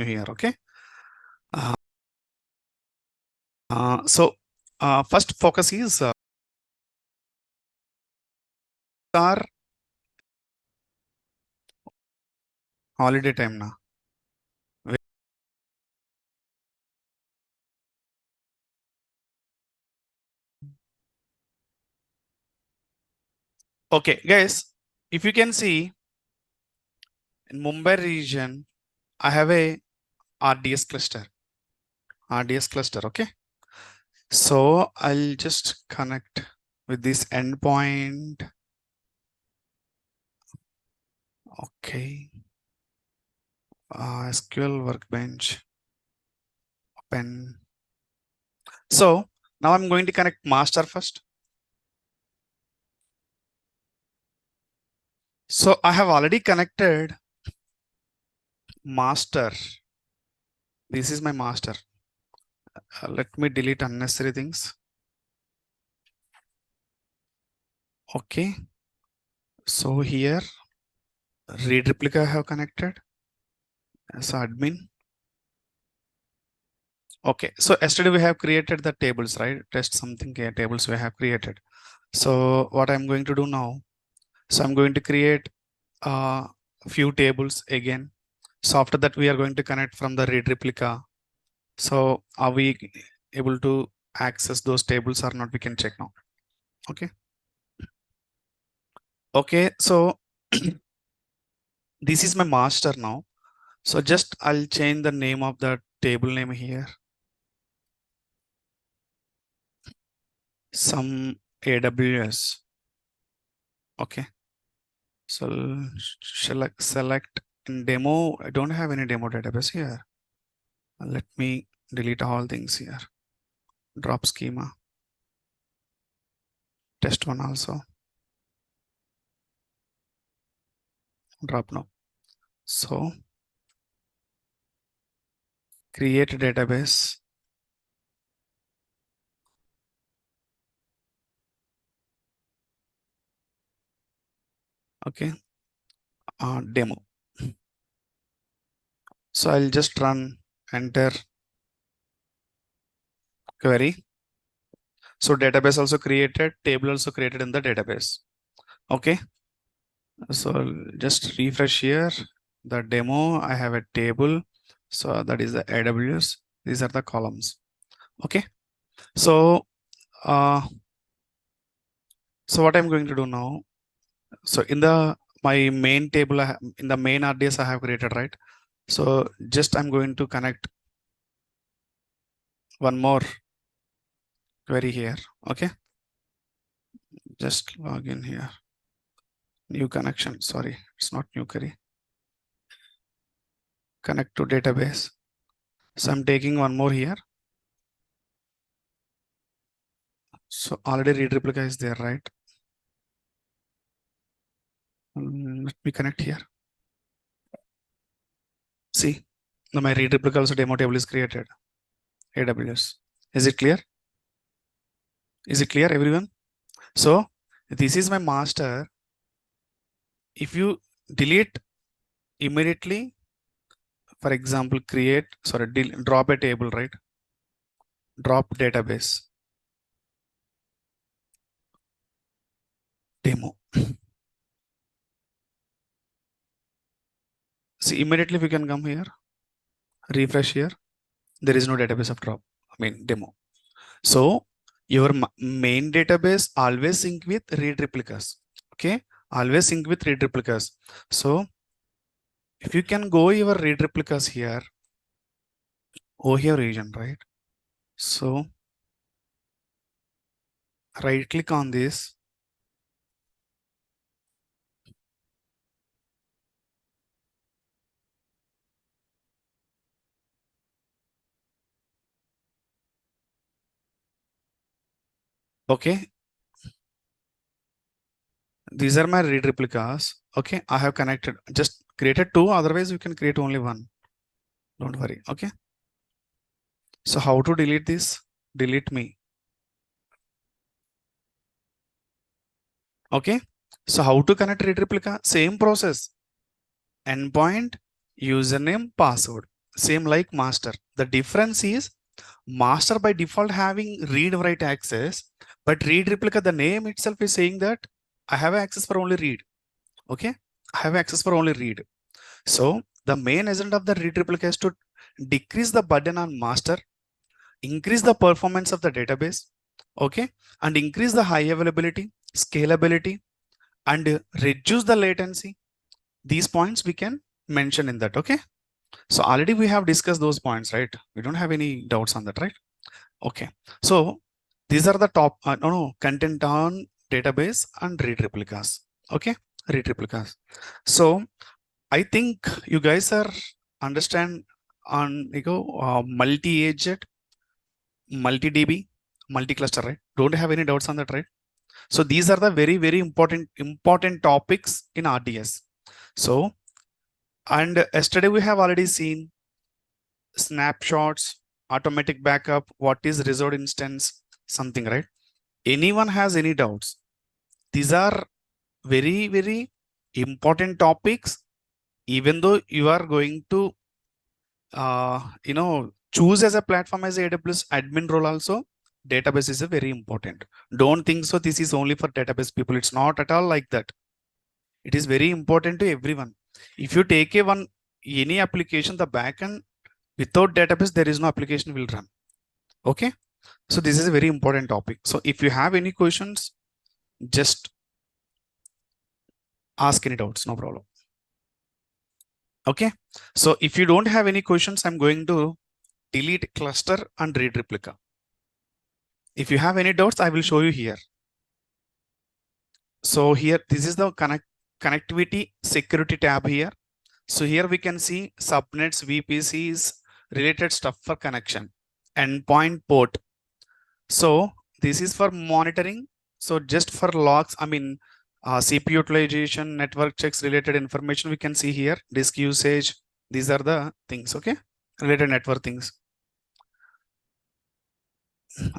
here. Okay. So first focus is our holiday time now. Okay, guys, if you can see in Mumbai region, I have a RDS cluster. RDS cluster, okay. So I'll just connect with this endpoint. Okay. SQL Workbench. Open. So now I'm going to connect master first. So I have already connected master. This is my master. Let me delete unnecessary things. Okay. So here read replica I have connected as admin. Okay. So yesterday we have created the tables, right? Test something here, tables we have created. So what I'm going to do now, so I'm going to create a few tables again. So after that, we are going to connect from the read replica. So are we able to access those tables or not? We can check now. Okay. Okay. So this is my master now. So just I'll change the name of the table name here. Some AWS. Okay. So select in demo. I don't have any demo database here. Let me delete all things here. Drop schema. Test one also. Drop now. So create a database. Okay. Demo. So I'll just run enter query. So database also created, table also created in the database. Okay. So just refresh here. The demo, I have a table. So that is the AWS. These are the columns. Okay. So what I'm going to do now. So in the my main table, in the main RDS I have created, right? So just I'm going to connect one more query here. Okay. Just log in here. New connection. Sorry, it's not new query. Connect to database. So I'm taking one more here. So already read replica is there, right? Let me connect here. See, now my read replica also demo table is created. AWS. Is it clear? Is it clear, everyone? So this is my master. If you delete immediately, for example, drop a table, right? Drop database. Demo. See, immediately we can come here, refresh here. There is no database of drop. Demo. So your main database always sync with read replicas. Okay, always sync with read replicas. So if you can go your read replicas here, here region, right? So right click on this. Okay. These are my read replicas. Okay, I have connected, just created two, otherwise you can create only one. Don't worry. Okay. So how to delete this? Delete me. Okay. So how to connect read replica? Same process. Endpoint, username, password. same like master. The difference is master by default having read write access, but read replica, the name itself is saying that I have access for only read. Okay, I have access for only read. So the main agenda of the read replica is to decrease the burden on master, increase the performance of the database, okay, and increase the high availability, scalability, and reduce the latency. These points we can mention in that. Okay, so already we have discussed those points, right? We don't have any doubts on that, right? Okay, so these are the top content on database and read replicas. Okay, read replicas. So I think you guys are understand on multi-agent, multi-DB, multi-cluster, right? Don't have any doubts on that, right? So these are the very, very important topics in RDS. So, and yesterday we have already seen snapshots, automatic backup, what is reserved instance, something, right? Anyone has any doubts? These are very, very important topics. Even though you are going to choose as a platform as a AWS admin role also, database is a very important. Don't think so this is only for database people. It's not at all like that. It is very important to everyone. If you take any application, the backend without database, there is no application will run. Okay, so this is a very important topic. So if you have any questions, just ask any doubts, no problem. Okay, so if you don't have any questions, I'm going to delete cluster and read replica. If you have any doubts, I will show you here. So here, this is the connectivity security tab here. So here we can see subnets, VPCs, related stuff for connection, endpoint port. So this is for monitoring. So just for logs, I mean, CPU utilization, network checks, related information we can see here, disk usage. These are the things, okay? Related network things.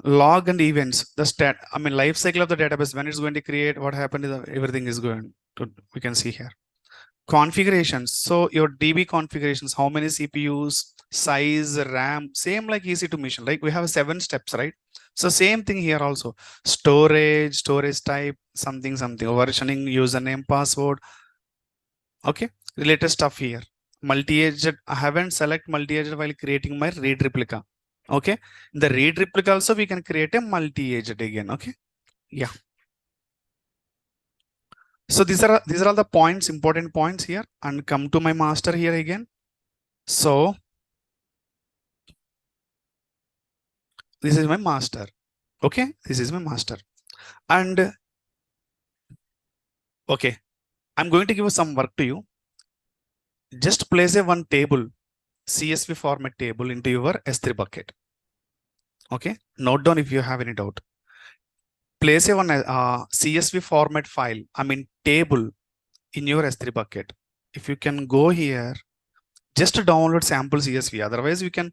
Log and events, the life cycle of the database, when it's going to create, what happened, everything is going to, we can see here. Configurations, so your DB configurations, how many CPUs, size, RAM, same like EC2 mission, like we have 7 steps, right? So same thing here also. Storage type, something, versioning, username, password. Okay, related stuff here. Multi-agent, I haven't select multi-agent while creating my read replica. Okay, in the read replica also we can create a multi-agent again. Okay, yeah. So these are all the points, important points here, and come to my master here again. So this is my master. Okay, this is my master. And okay, I'm going to give some work to you. Just place a one table, CSV format table, into your S3 bucket. Okay, note down if you have any doubt. Place a one CSV format file, I mean table, in your S3 bucket. If you can go here, just download sample CSV. Otherwise, we can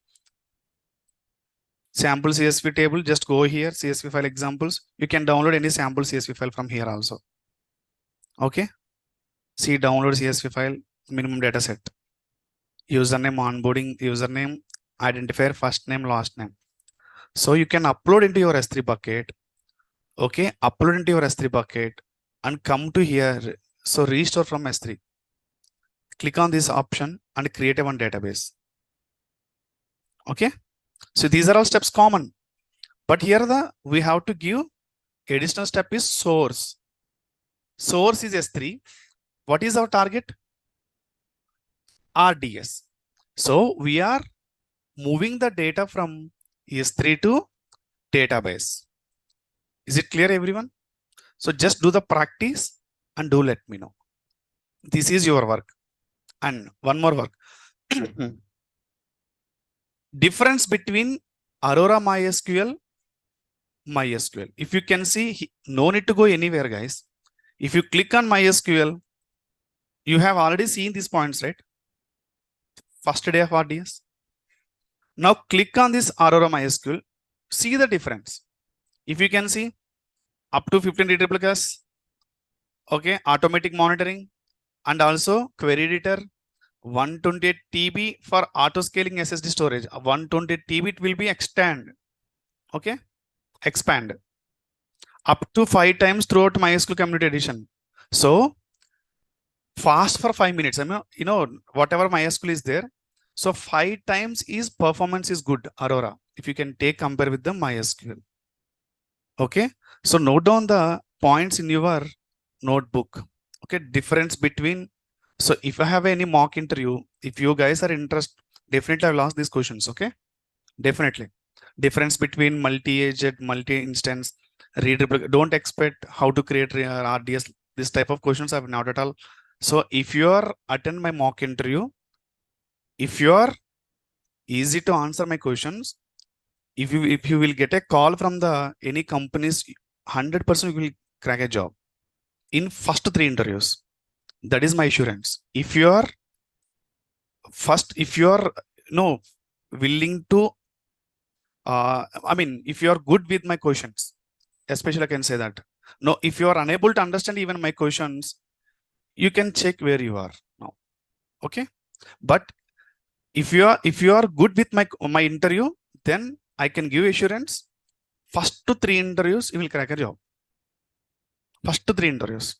sample CSV table. Just go here, CSV file examples. You can download any sample CSV file from here also. Okay, see download CSV file, minimum data set, username, onboarding username, identifier, first name, last name. So you can upload into your S3 bucket. Okay, upload into your S3 bucket and come to here. So restore from S3. Click on this option and create a one database. Okay, so these are all steps common, but here we have to give additional step is source. Source is S3. What is our target? RDS. So we are moving the data from S3 to database. Is it clear, everyone? So just do the practice and do let me know. This is your work. And one more work. Difference between Aurora MySQL, MySQL. If you can see, no need to go anywhere, guys. If you click on MySQL, you have already seen these points, right? First day of RDS. Now click on this Aurora MySQL. See the difference. If you can see, up to 15 read replicas. Okay, automatic monitoring, and also query editor, 128 TB for auto scaling SSD storage. 128 TB it will be extend. Okay, expand up to 5 times throughout MySQL Community Edition. So fast for 5 minutes. I mean, whatever MySQL is there. So 5 times is performance is good. Aurora, if you can take compare with the MySQL. Okay, so note down the points in your notebook. Okay, difference between. So if I have any mock interview, if you guys are interested, definitely I will ask these questions. Okay, definitely. Difference between multi-agent, multi-instance, read replicate. Don't expect how to create RDS. This type of questions I've not at all. So if you are attend my mock interview, if you are easy to answer my questions, if you will get a call from the any companies, 100% you will crack a job in first 3 interviews. That is my assurance. If you are no willing to, I mean, if you are good with my questions, especially I can say that. No, if you are unable to understand even my questions, you can check where you are now. Okay, but if you are good with my interview, then I can give assurance. First to 3 interviews, you will crack a job. First to 3 interviews,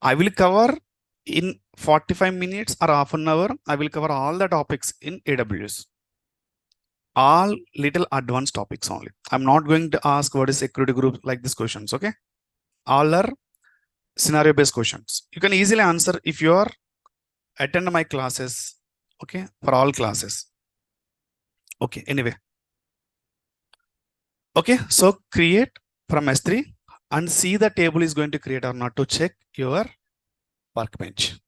I will cover in 45 minutes or half an hour. I will cover all the topics in AWS. All little advanced topics only. I'm not going to ask what is security group like these questions. Okay, all are scenario based questions. You can easily answer if you are attend my classes. Okay, for all classes. Okay, anyway. Okay, so create from S3 and see the table is going to create or not to check your workbench.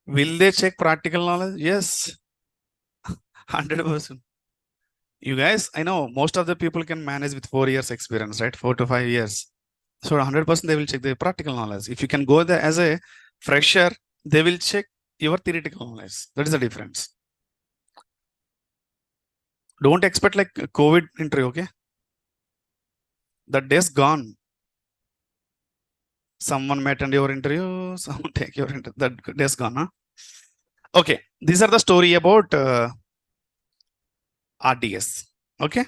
Will they check practical knowledge? Yes, 100%. You guys, I know most of the people can manage with 4 years experience, right? 4 to 5 years. So 100% they will check the practical knowledge. If you can go there as a fresher, they will check your theoretical knowledge. That is the difference. Don't expect like COVID interview, okay? That day's gone. Someone may attend your interview, someone take your interview. That day's gone, huh? Okay, these are the story about RDS. Okay,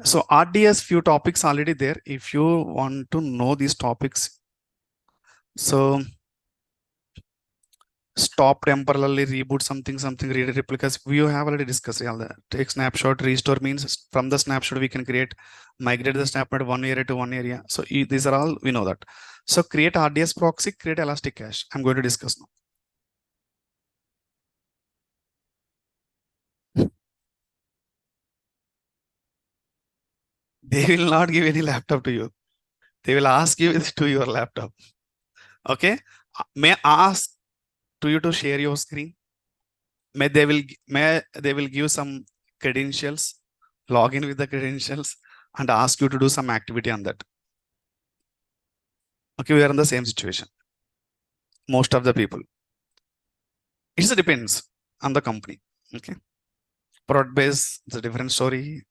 so RDS few topics already there. If you want to know these topics, so stop temporarily, reboot something, read replicas. We have already discussed all that. Take snapshot, restore means from the snapshot we can create, migrate the snapshot one area to one area. So these are all we know that. So create RDS proxy, create elastic cache. I'm going to discuss now. They will not give any laptop to you. They will ask you to your laptop. Okay. May I ask to you to share your screen? May they will give some credentials, log in with the credentials, and ask you to do some activity on that. Okay, we are in the same situation. Most of the people. It depends on the company. Okay. Prod base, it's a different story.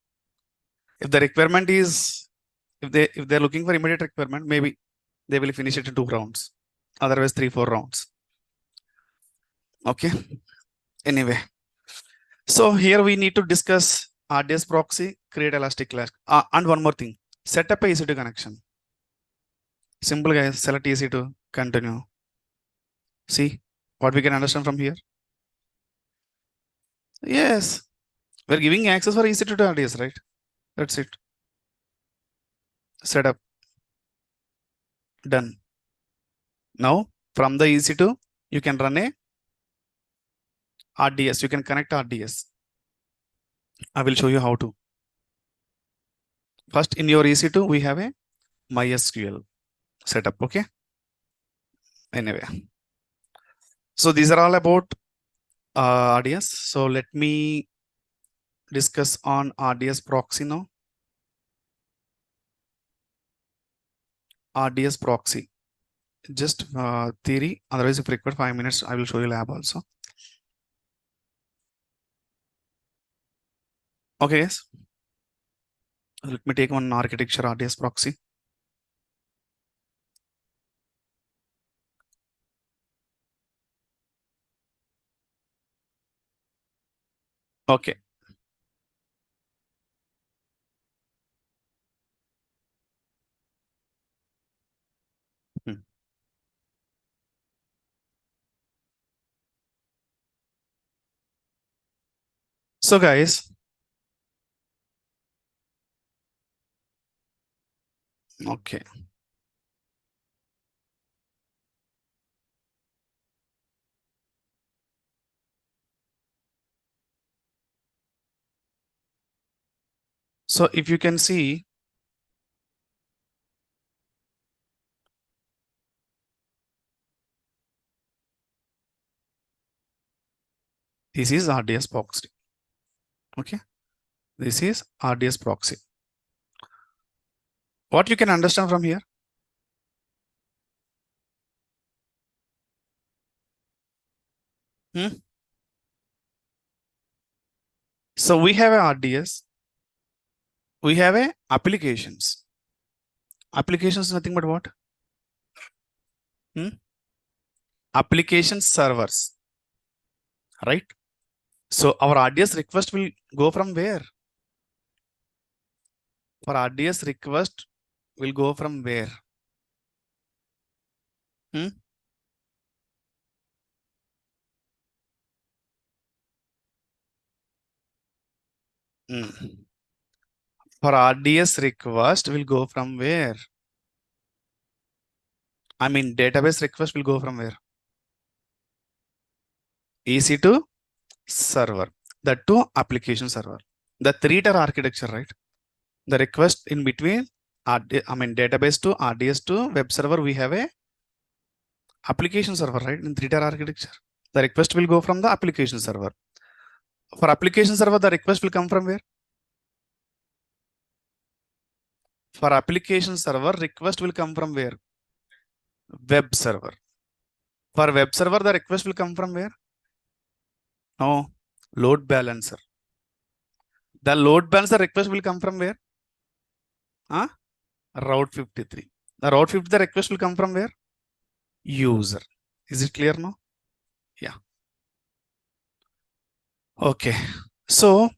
If the requirement is, if they're looking for immediate requirement, maybe they will finish it in 2 rounds. Otherwise, 3-4 rounds. Okay. Anyway, so here we need to discuss RDS proxy, create elastic cache, and one more thing: set up a EC2 connection. Simple guys. Select EC2, continue. See what we can understand from here. Yes, we're giving access for EC2 to RDS, right? That's it. Setup done. Now from the EC2, you can run a RDS. You can connect RDS. I will show you how to. First, in your EC2, we have a MySQL setup. Okay. Anyway, so these are all about RDS. So let me discuss on RDS proxy now. RDS proxy, just theory. Otherwise, if required 5 minutes, I will show you lab also. Okay, yes. Let me take one architecture RDS proxy. Okay. Hmm. So guys, okay. So if you can see, this is RDS proxy. Okay. This is RDS proxy. What you can understand from here? Hmm? So we have a RDS. We have a applications. Applications is nothing but what? Hmm? Application servers, right? So our RDS request will go from where? For RDS request will go from where? Hmm? Hmm. For RDS request will go from where? I mean, database request will go from where? EC2 server. The two application server. The three-tier architecture, right? The request in between, database to RDS to web server, we have a application server, right? In three-tier architecture. The request will go from the application server. For application server, the request will come from where? For application server, request will come from where? Web server. For web server, the request will come from where? No, load balancer. The load balancer request will come from where? Huh? Route 53. The route 50, the request will come from where? User. Is it clear now? Yeah. Okay. So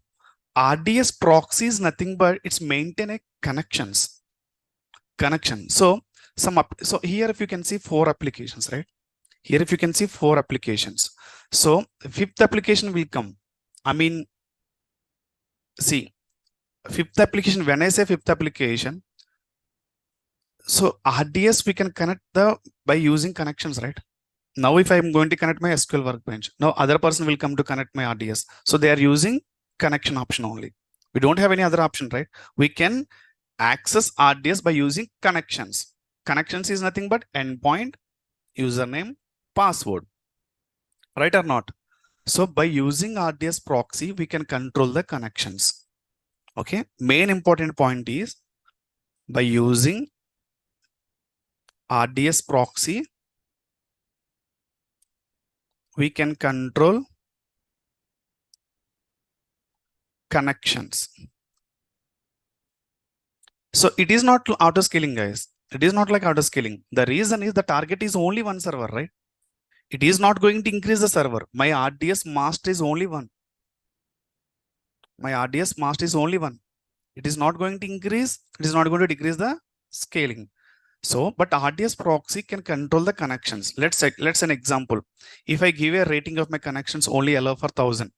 RDS proxy is nothing but it's maintain a connections. Connection. So so here if you can see 4 applications, right? Here if you can see 4 applications. So fifth application will come. I mean, see, fifth application, when I say fifth application, so RDS we can connect the by using connections, right? Now if I'm going to connect my SQL workbench, now other person will come to connect my RDS. So they are using connection option only. We don't have any other option, right? We can access RDS by using connections. Connections is nothing but endpoint, username, password, right or not? So by using RDS proxy, we can control the connections. Okay. Main important point is by using RDS proxy, we can control connections. So it is not auto scaling, guys. It is not like auto scaling. The reason is the target is only one server, right? It is not going to increase the server. My RDS master is only one. My RDS master is only one. It is not going to increase. It is not going to decrease the scaling. So, but RDS proxy can control the connections. Let's an example. If I give a rating of my connections only allow for 1000,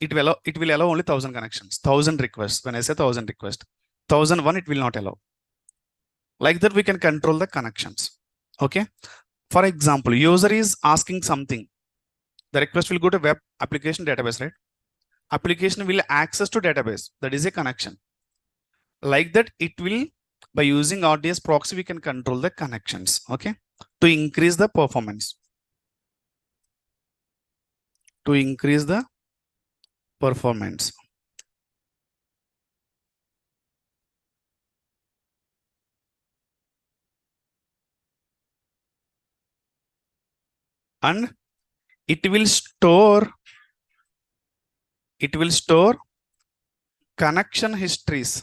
it will allow only 1000 connections, 1000 requests. When I say 1000 requests, 1001 it will not allow. Like that, we can control the connections. Okay. For example, user is asking something. The request will go to web application database, right? Application will access to database. That is a connection. Like that, it will, by using RDS proxy, we can control the connections. Okay. To increase the performance. To increase the performance. And it will store connection histories.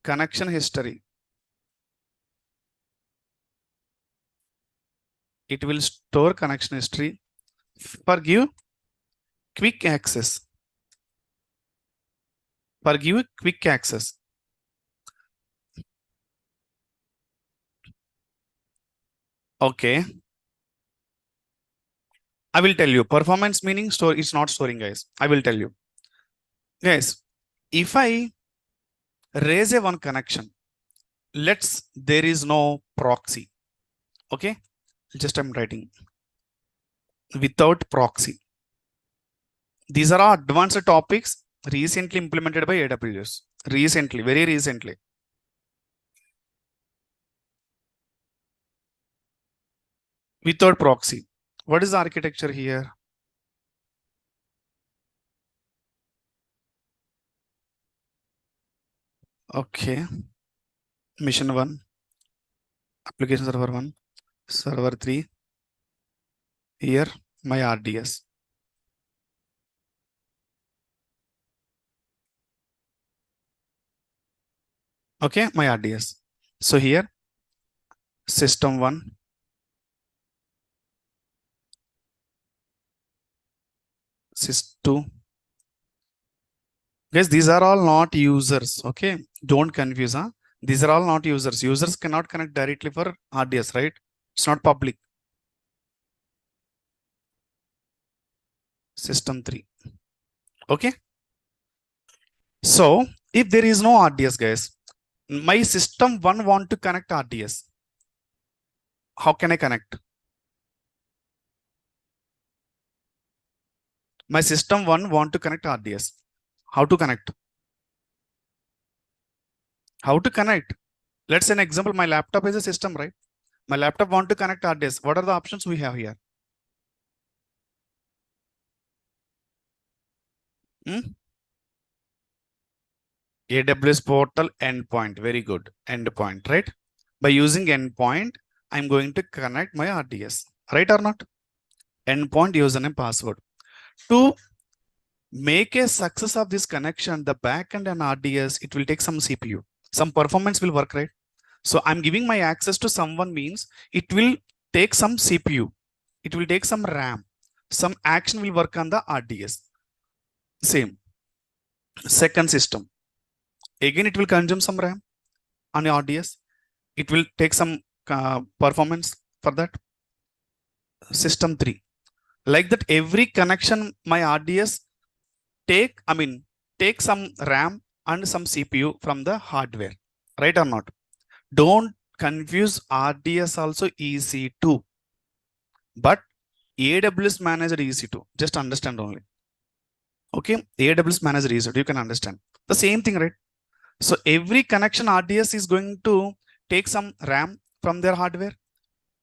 Connection history. It will store connection history for give quick access. For give quick access. Okay. I will tell you. Performance meaning store. It's not storing, guys. I will tell you. Guys, if I raise a one connection, there is no proxy. Okay. Just I'm writing without proxy. These are advanced topics recently implemented by AWS. Recently, very recently. Without proxy. What is the architecture here? Okay. Mission 1, application server 1, server 3. Here, my RDS. Okay, my RDS. So here, system 1, sys 2. Guys, these are all not users. Okay, don't confuse. Huh? These are all not users. Users cannot connect directly for RDS, right? It's not public. System 3. Okay. So if there is no RDS, guys, my system 1 want to connect RDS. How can I connect? My system 1 want to connect RDS. How to connect? How to connect? Let's say an example. My laptop is a system, right? My laptop want to connect RDS. What are the options we have here? AWS portal endpoint. Very good. Endpoint, right? By using endpoint, I'm going to connect my RDS. Right or not? Endpoint username password. To make a success of this connection, the backend and RDS, it will take some CPU. Some performance will work, right? So I'm giving my access to someone means it will take some CPU. It will take some RAM. Some action will work on the RDS. Same. Second system. Again, it will consume some RAM on the RDS. It will take some performance for that. System 3. Like that, every connection, my RDS take some RAM and some CPU from the hardware. Right or not? Don't confuse RDS also EC2. But AWS managed EC2. Just understand only. Okay, AWS managed EC2. You can understand. The same thing, right? So every connection RDS is going to take some RAM from their hardware,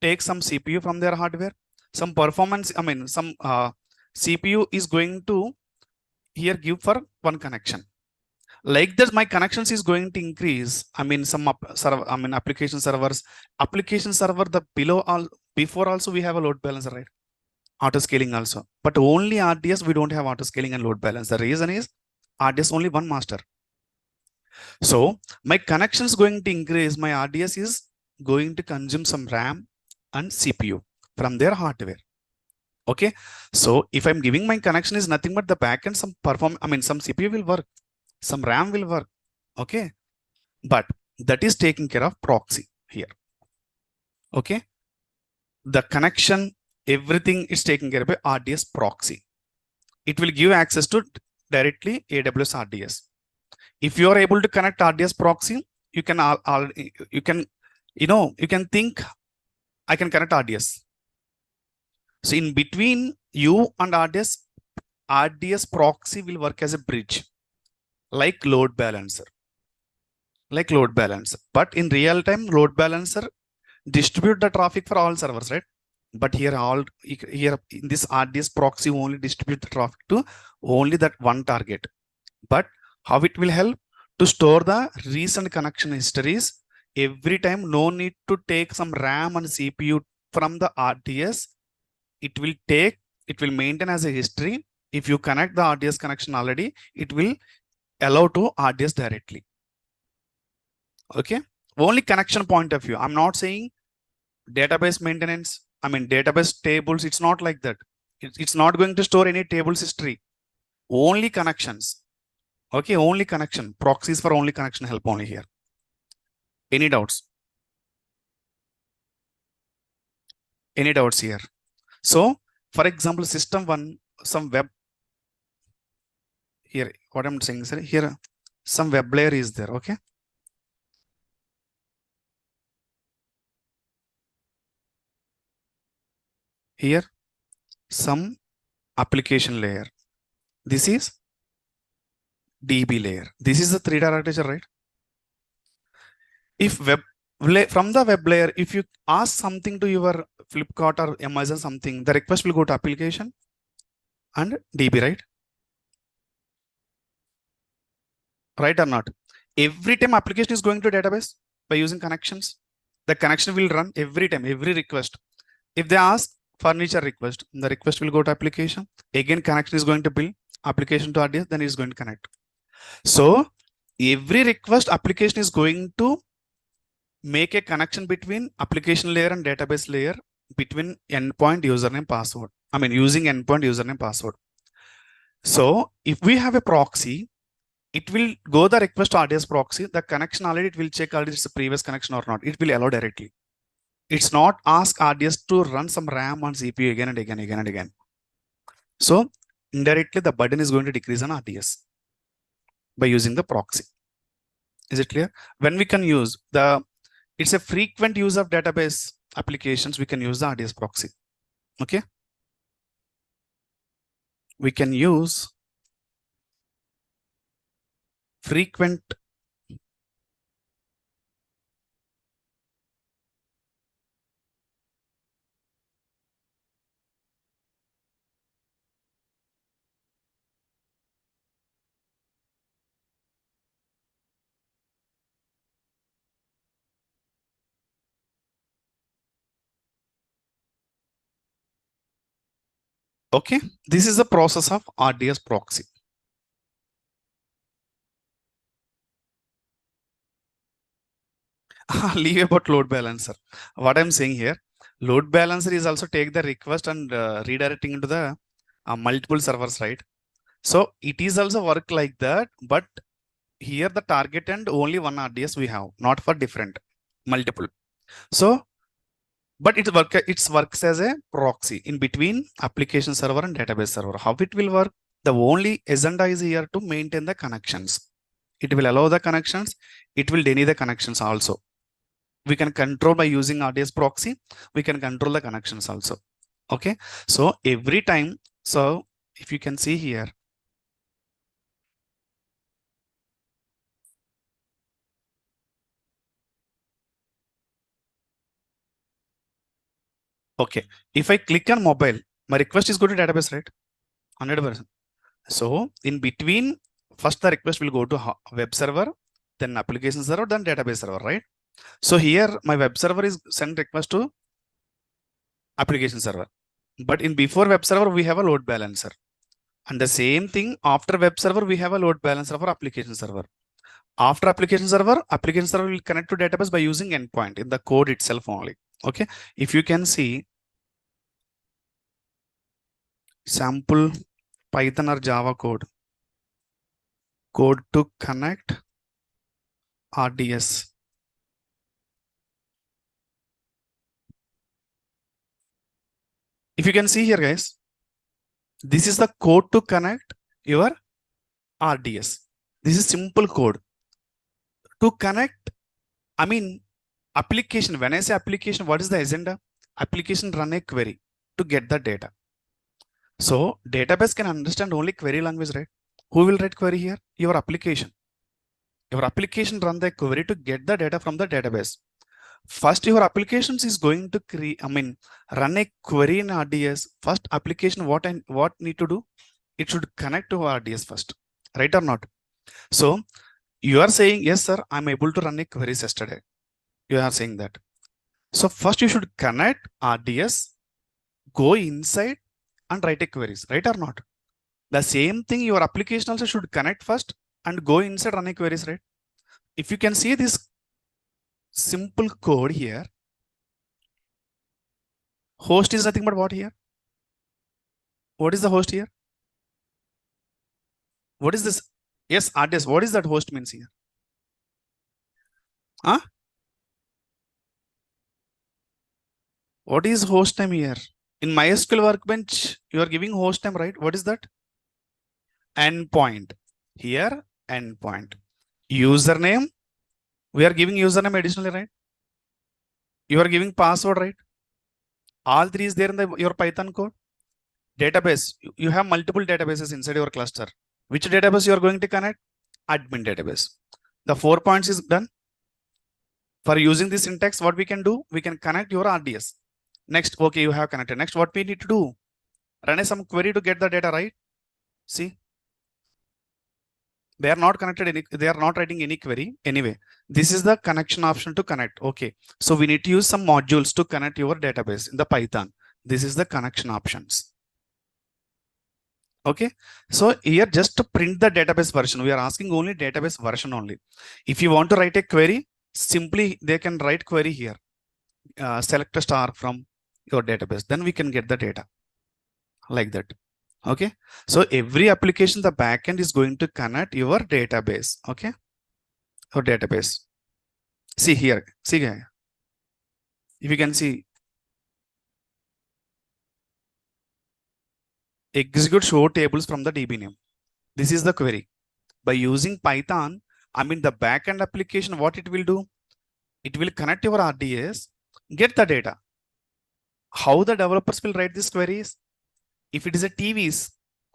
take some CPU from their hardware, some performance, some CPU is going to here give for one connection. Like this, my connections is going to increase. Some server, application servers, the below all before also we have a load balancer, right? Auto scaling also, but only RDS we don't have auto scaling and load balance. The reason is RDS only one master. So my connection is going to increase. My RDS is going to consume some RAM and CPU from their hardware. Okay. So if I'm giving my connection is nothing but the backend, some some CPU will work, some RAM will work. Okay. But that is taking care of proxy here. Okay. The connection, everything is taken care of by RDS proxy. It will give access to directly AWS RDS. If you are able to connect RDS proxy, you can think I can connect RDS. So in between you and RDS proxy will work as a bridge, like load balancer. But in real time, load balancer distribute the traffic for all servers, right? But here in this RDS proxy only distribute the traffic to only that one target. But how it will help? To store the recent connection histories every time. No need to take some RAM and CPU from the RDS. It will maintain as a history. If you connect the RDS connection already, it will allow to RDS directly. Okay. Only connection point of view. I'm not saying database maintenance. Database tables. It's not like that. It's not going to store any tables history, only connections. Okay, only connection. Proxies for only connection help only here. Any doubts? Any doubts here? So for example, system one, some web here, what I'm saying is here, some web layer is there. Okay, here some application layer. This is DB layer. This is the 3D architecture, right? If from the web layer, if you ask something to your Flipkart or Amazon something, the request will go to application and DB, right? Right or not? Every time application is going to database by using connections, the connection will run every time, every request. If they ask furniture request, the request will go to application. Again, connection is going to build application to RDS, then it is going to connect. So every request application is going to make a connection between application layer and database layer between endpoint, username, password. I mean, using endpoint, username, password. So if we have a proxy, it will go the request to RDS proxy. The connection already, it will check already it's a previous connection or not. It will allow directly. It's not ask RDS to run some RAM on CPU again and again, again and again. So indirectly, the burden is going to decrease on RDS by using the proxy. Is it clear? When we can use it's a frequent use of database applications, we can use the RDS proxy. Okay. We can use frequent Okay, this is the process of RDS proxy. Leave about load balancer. What I'm saying here, load balancer is also take the request and redirecting into the multiple servers, right? So it is also work like that, but here the target and only one RDS we have, not for different multiple. So, but it works as a proxy in between application server and database server. How it will work? The only agenda is here to maintain the connections. It will allow the connections. It will deny the connections also. We can control by using RDS proxy. We can control the connections also. Okay. So every time, so if you can see here, okay, if I click on mobile, my request is going to database, right? 100%. So in between, first the request will go to web server, then application server, then database server, right? So here my web server is send request to application server. But in before web server, we have a load balancer. And the same thing after web server, we have a load balancer for application server. After application server will connect to database by using endpoint in the code itself only. Okay. If you can see sample Python or Java code to connect RDS. If you can see here, guys, this is the code to connect your RDS. This is simple code to connect. I mean, application. When I say application, what is the agenda? Application run a query to get the data. So database can understand only query language, right? Who will write query here? Your application. Your application run the query to get the data from the database. First, your applications is going to create, run a query in RDS. First application, what need to do? It should connect to RDS first, right or not? So you are saying, yes, sir, I'm able to run a queries yesterday. You are saying that. So first you should connect RDS, go inside and write a queries, right or not? The same thing, your application also should connect first and go inside run a queries, right? If you can see this simple code here, host is nothing but what here? What is the host here? What is this? Yes, RDS. What is that host means here? Huh? What is host name here? In MySQL Workbench, you are giving host name, right? What is that? Endpoint. Here, endpoint. Username. We are giving username additionally, right? You are giving password, right? All three is there in your Python code. Database. You have multiple databases inside your cluster. Which database you are going to connect? Admin database. The 4 points is done. For using this syntax, what we can do? We can connect your RDS. Next, okay, you have connected. Next, what we need to do? Run some query to get the data, right? See, they are not connected. They are not writing any query. Anyway, this is the connection option to connect. Okay, so we need to use some modules to connect your database in the Python. This is the connection options. Okay, so here just to print the database version, we are asking only database version only. If you want to write a query, simply they can write query here. Select a star from your database, then we can get the data like that. Okay, so every application, the backend is going to connect your database. Okay, your database. See here, see here. If you can see, execute show tables from the DB name. This is the query. By using Python, I mean the backend application, what it will do? It will connect your RDS, get the data. How the developers will write these queries? If it is a TVs,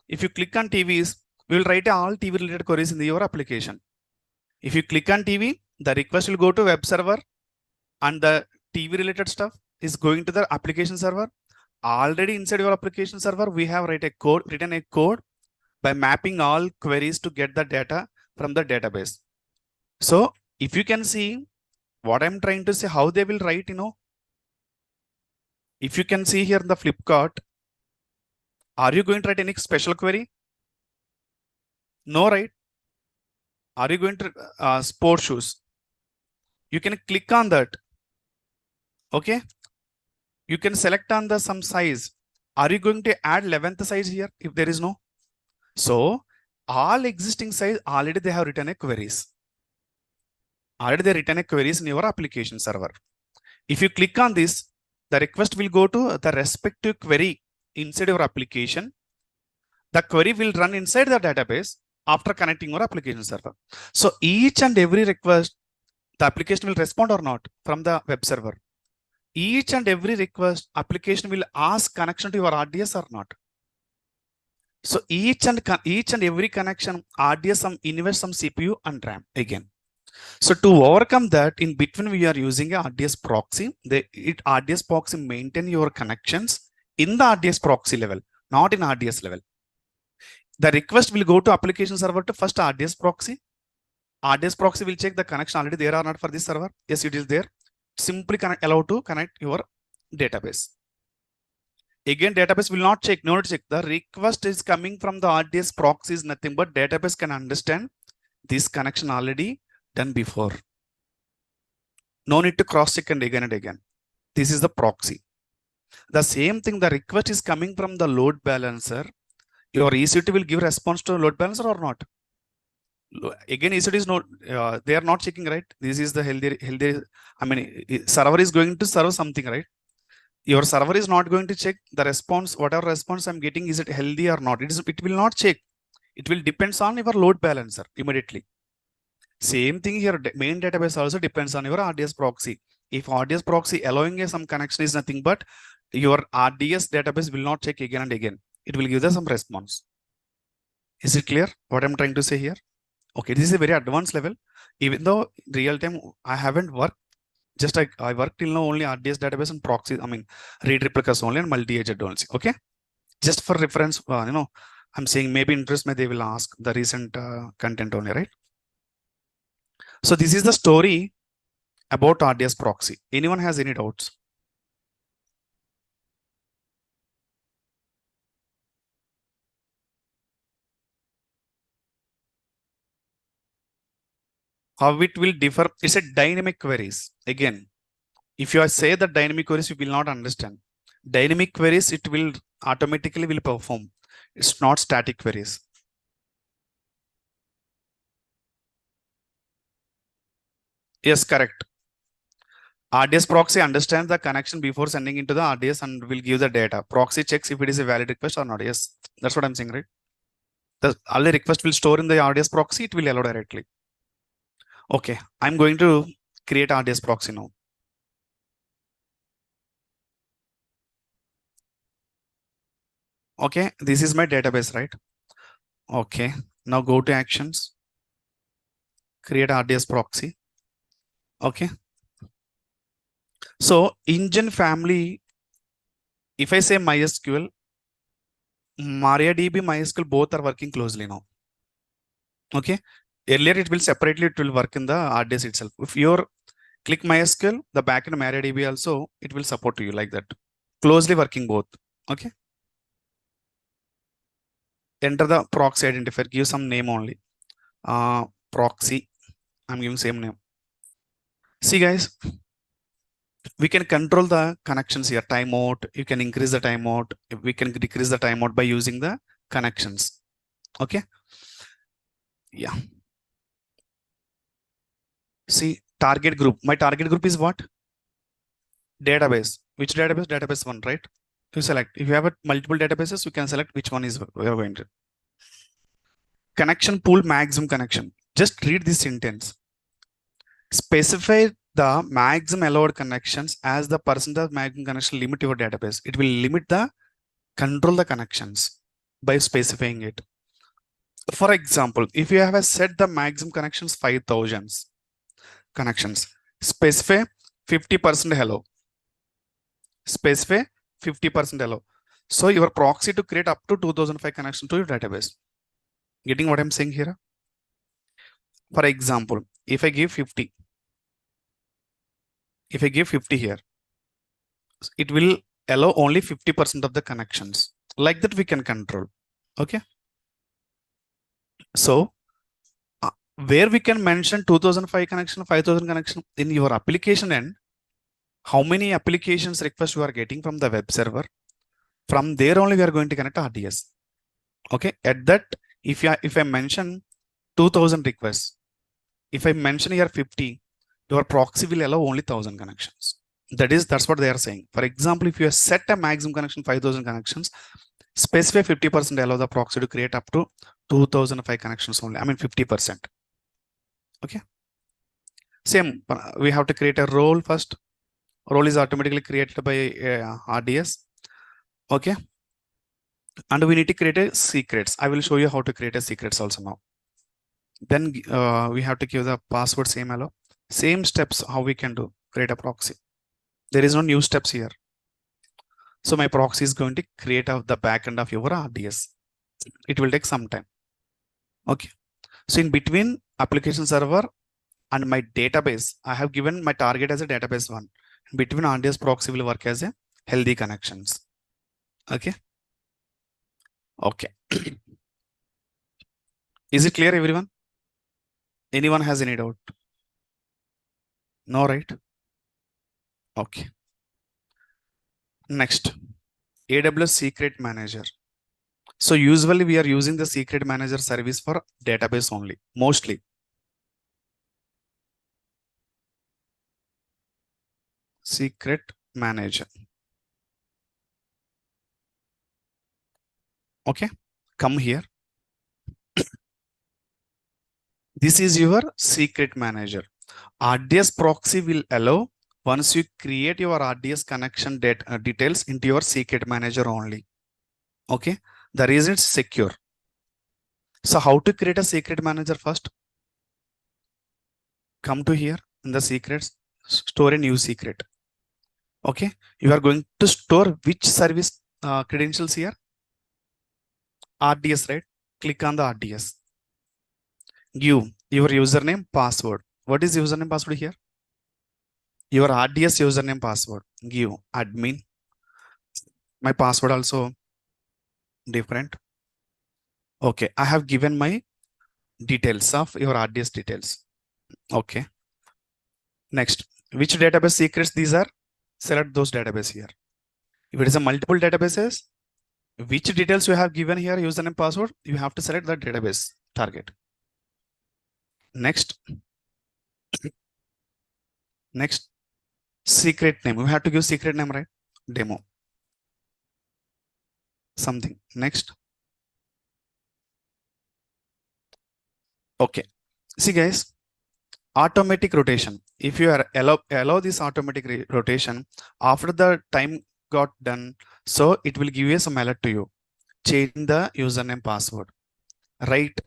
if you click on TVs, we will write all TV related queries in your application. If you click on TV, the request will go to web server and the TV related stuff is going to the application server. Already inside your application server, we have written a code by mapping all queries to get the data from the database. So if you can see what I'm trying to say, how they will write, if you can see here in the Flipkart, are you going to write any special query? No, right? Are you going to sport shoes? You can click on that. Okay. You can select on the some size. Are you going to add 11th size here if there is no? So all existing size already they have written a queries. Already they written a queries in your application server. If you click on this, the request will go to the respective query inside your application. The query will run inside the database after connecting your application server. So each and every request, the application will respond or not from the web server. Each and every request, application will ask connection to your RDS or not. So each and every connection, RDS invest some CPU and RAM again. So to overcome that, in between we are using a RDS proxy. RDS proxy maintain your connections in the RDS proxy level, not in RDS level. The request will go to application server to first RDS proxy. RDS proxy will check the connection already there or not for this server. Yes, it is there. Simply allow to connect your database. Again, database will not check, no check. The request is coming from the RDS proxy is nothing but database can understand this connection already done before. No need to cross check and again and again. This is the proxy. The same thing, the request is coming from the load balancer. Your EC2 will give response to load balancer or not? Again, EC2 is not, they are not checking, right? This is the healthy, I mean, server is going to serve something, right? Your server is not going to check the response, whatever response I'm getting, is it healthy or not? It will not check. It will depends on your load balancer immediately. Same thing here, main database also depends on your RDS proxy. If RDS proxy allowing some connection is nothing but your RDS database will not check again and again. It will give us some response. Is it clear what I'm trying to say here? Okay, this is a very advanced level. Even though real time I haven't worked, just I worked till now only RDS database and proxy, I mean read replicas only and multi-agent only. Okay, just for reference, I'm saying maybe interest may they will ask the recent content only, right? So this is the story about RDS proxy. Anyone has any doubts? How it will differ? It's a dynamic queries. Again, if you say the dynamic queries, you will not understand. Dynamic queries, it will automatically will perform. It's not static queries. Yes, correct. RDS proxy understands the connection before sending into the RDS and will give the data. Proxy checks if it is a valid request or not. Yes, that's what I'm saying, right? The only request will store in the RDS proxy, it will allow directly. Okay, I'm going to create RDS proxy now. Okay, this is my database, right? Okay, now go to actions, create RDS proxy. Okay, so engine family, if I say MySQL, MariaDB, MySQL, both are working closely now. Okay, earlier it will separately, it will work in the RDS itself. If you're click MySQL, the backend MariaDB also, it will support you like that. Closely working both. Okay. Enter the proxy identifier, give some name only. Proxy, I'm giving same name. See guys, we can control the connections here, timeout. You can increase the timeout. We can decrease the timeout by using the connections. Okay. Yeah. See, target group. My target group is what? Database. Which database? Database 1, right? You select. If you have multiple databases, you can select which one is we are going to. Connection pool maximum connection. Just read this sentence. Specify the maximum allowed connections as the percentage maximum connection limit your database. It will limit the control the connections by specifying it. For example, if you have a set the maximum connections 5,000 connections, specify 50% hello. Specify 50% hello. So your proxy to create up to 2005 connection to your database. Getting what I'm saying here? For example, if I give 50, if I give 50 here, it will allow only 50% of the connections. Like that we can control. Okay. So where we can mention 2005 connection, 5,000 connection in your application end, how many applications requests you are getting from the web server. From there only we are going to connect RDS. Okay. At that, if I mention 2000 requests, if I mention here 50, your proxy will allow only 1000 connections. That's what they are saying. For example, if you have set a maximum connection 5,000 connections, specify 50% allow the proxy to create up to 2005 connections only. I mean 50%. Okay. Same, we have to create a role first. Role is automatically created by RDS. Okay. And we need to create a secrets. I will show you how to create a secrets also now. Then we have to give the password same allow. Same steps how we can do create a proxy. There is no new steps here. So my proxy is going to create out the backend of your RDS. It will take some time. Okay. So in between application server and my database, I have given my target as a database 1. In between RDS proxy will work as a healthy connections. Okay. Okay. Is it clear, everyone? Anyone has any doubt? No, right? Okay. Next, AWS Secret Manager. So usually we are using the Secret Manager service for database only, mostly. Secret Manager. Okay, come here. This is your Secret Manager. RDS proxy will allow once you create your RDS connection details into your Secret Manager only. Okay, the reason it's secure. So how to create a Secret Manager first? Come to here in the secrets, store a new secret. Okay, you are going to store which service credentials here? RDS, right? Click on the RDS. Give your username, password. What is username, password here? Your RDS username, password. Give admin. My password also different. Okay, I have given my details of your RDS details. Okay. Next, which database secrets these are? Select those database here. If it is a multiple databases, which details you have given here, username, password, you have to select the database target. Next, secret name. We have to give secret name, right? Demo. Something. Next. Okay. See guys, automatic rotation. If you are allow this automatic rotation, after the time got done, so it will give you some alert to you. Change the username, password. Right.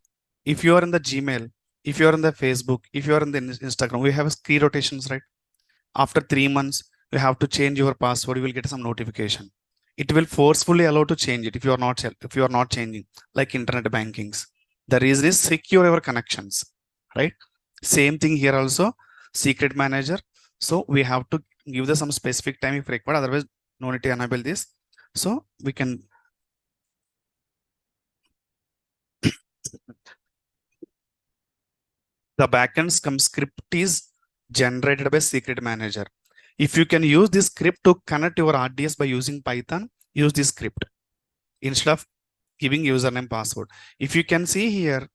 If you are in the Gmail, if you are in the Facebook, if you are in the Instagram, we have key rotations, right? After 3 months, you have to change your password. You will get some notification. It will forcefully allow to change it if you are not changing, like internet bankings. The reason is secure your connections, right? Same thing here also, secret manager. So we have to give the some specific time if required. Otherwise, no need to enable this. So we can the backend script is generated by secret manager. If you can use this script to connect your RDS by using Python, use this script instead of giving username, password. If you can see here,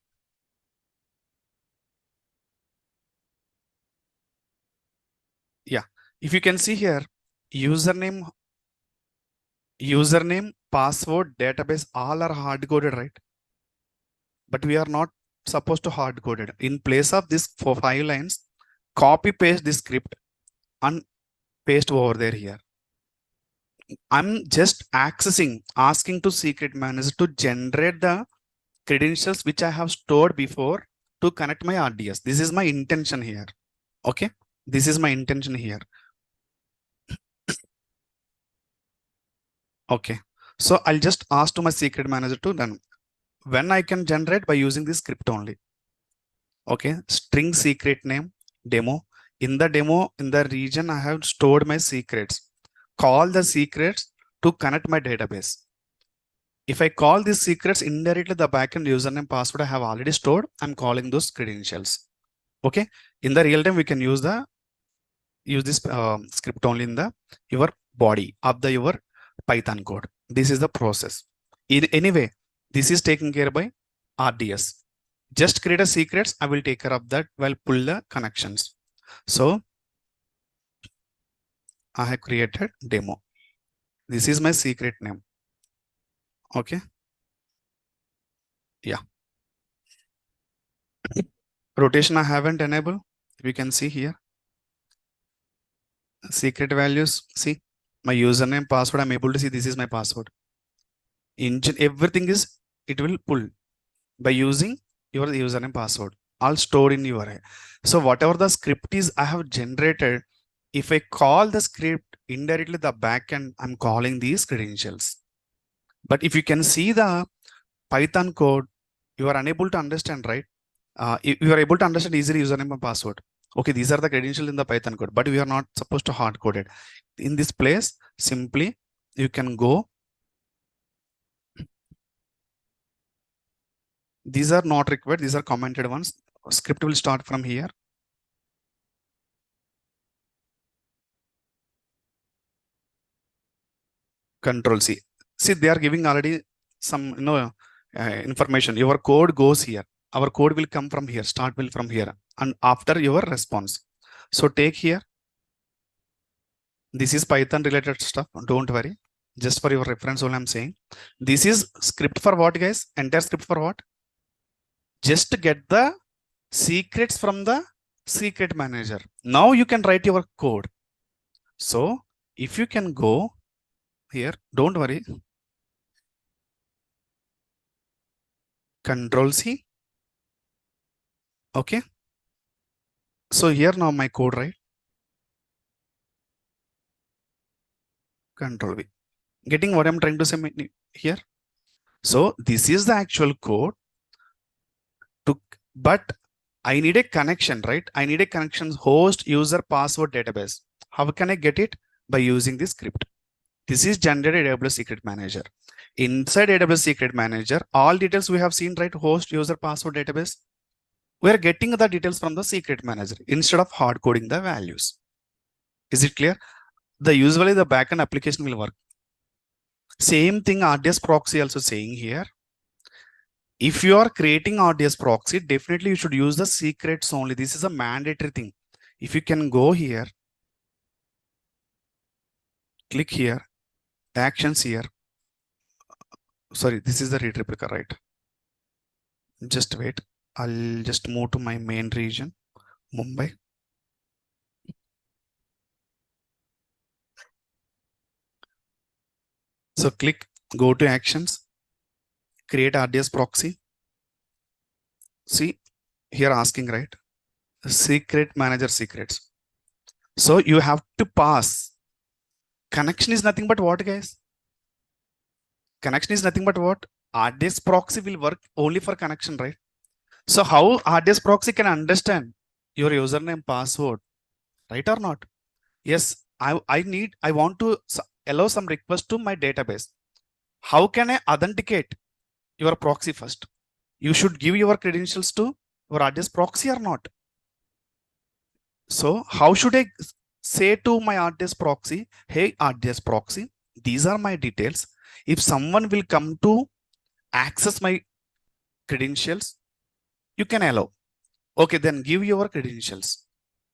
yeah, if you can see here, username, password, database, all are hard coded, right? But we are not supposed to hard coded. In place of this for 5 lines, copy paste this script and paste over there here. I'm just asking to secret manager to generate the credentials which I have stored before to connect my RDS. This is my intention here. Okay. This is my intention here. Okay. So I'll just ask to my secret manager to done when I can generate by using this script only. Okay. String secret name demo. In the demo, in the region, I have stored my secrets. Call the secrets to connect my database. If I call these secrets indirectly, the backend username, password I have already stored, I'm calling those credentials. Okay. In the real time, we can use this script only in the your body of the your Python code. This is the process. Anyway, this is taken care by RDS. Just create a secrets. I will take care of that while pull the connections. So I have created demo. This is my secret name. Okay. Yeah. Rotation I haven't enabled. We can see here. Secret values. See my username, password. I'm able to see this is my password. Engine, everything is, it will pull by using your username, password, all stored in your array. So whatever the script is I have generated, if I call the script indirectly the backend, I'm calling these credentials. But if you can see the Python code, you are unable to understand, right? You are able to understand easily username and password. Okay, these are the credentials in the Python code, but we are not supposed to hard code it. In this place, simply you can go. These are not required. These are commented ones. Script will start from here. Control C. See, they are giving already some information. Your code goes here. Our code will come from here. Start will from here, and after your response. So take here. This is Python related stuff. Don't worry. Just for your reference, all I'm saying. This is script for what, guys? Entire script for what? Just to get the secrets from the secret manager. Now you can write your code. So if you can go here, don't worry. Control C. Okay. So here now my code, right? Control V. Getting what I'm trying to say here? So this is the actual code but I need a connection, right? I need a connection host, user, password, database. How can I get it? By using this script. This is generated AWS Secret Manager. Inside AWS Secret Manager, all details we have seen, right? Host, user, password, database. We are getting the details from the Secret Manager instead of hard coding the values. Is it clear? Usually the backend application will work. Same thing RDS proxy also saying here. If you are creating RDS proxy, definitely you should use the secrets only. This is a mandatory thing. If you can go here, click here, actions here. Sorry, this is the read replica, right? Just wait. I'll just move to my main region, Mumbai. So click, go to actions, create RDS proxy. See, here asking, right? Secret manager secrets. So you have to pass. Connection is nothing but what, guys? Connection is nothing but what? RDS proxy will work only for connection, right? So how RDS proxy can understand your username password, right or not? Yes, I want to allow some request to my database. How can I authenticate your proxy first? You should give your credentials to your RDS proxy or not? So how should I say to my RDS proxy, hey RDS proxy, these are my details. If someone will come to access my credentials, you can allow. Okay, then give your credentials.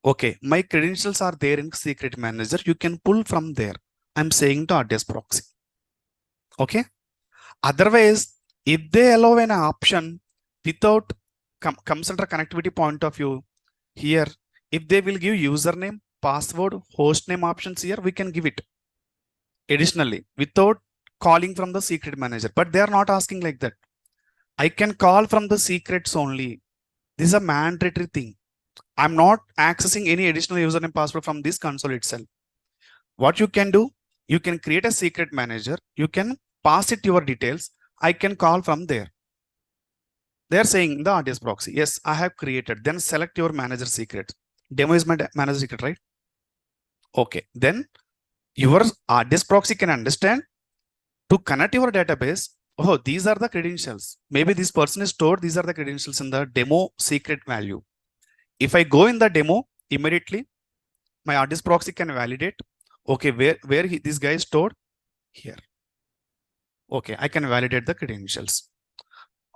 Okay, my credentials are there in secret manager. You can pull from there. I'm saying to RDS proxy. Okay. Otherwise, if they allow an option without comes under connectivity point of view here, if they will give username, password, host name options here, we can give it additionally without calling from the secret manager. But they are not asking like that. I can call from the secrets only. This is a mandatory thing. I'm not accessing any additional username password from this console itself. What you can do, you can create a secret manager. You can pass it your details. I can call from there. They're saying the RDS proxy. Yes, I have created. Then select your manager secret. Demo is my manager secret, right? Okay. Then your RDS proxy can understand to connect your database. Oh, these are the credentials. Maybe this person is stored. These are the credentials in the demo secret value. If I go in the demo immediately, my RDS proxy can validate. Okay, where this guy is stored here. Okay, I can validate the credentials.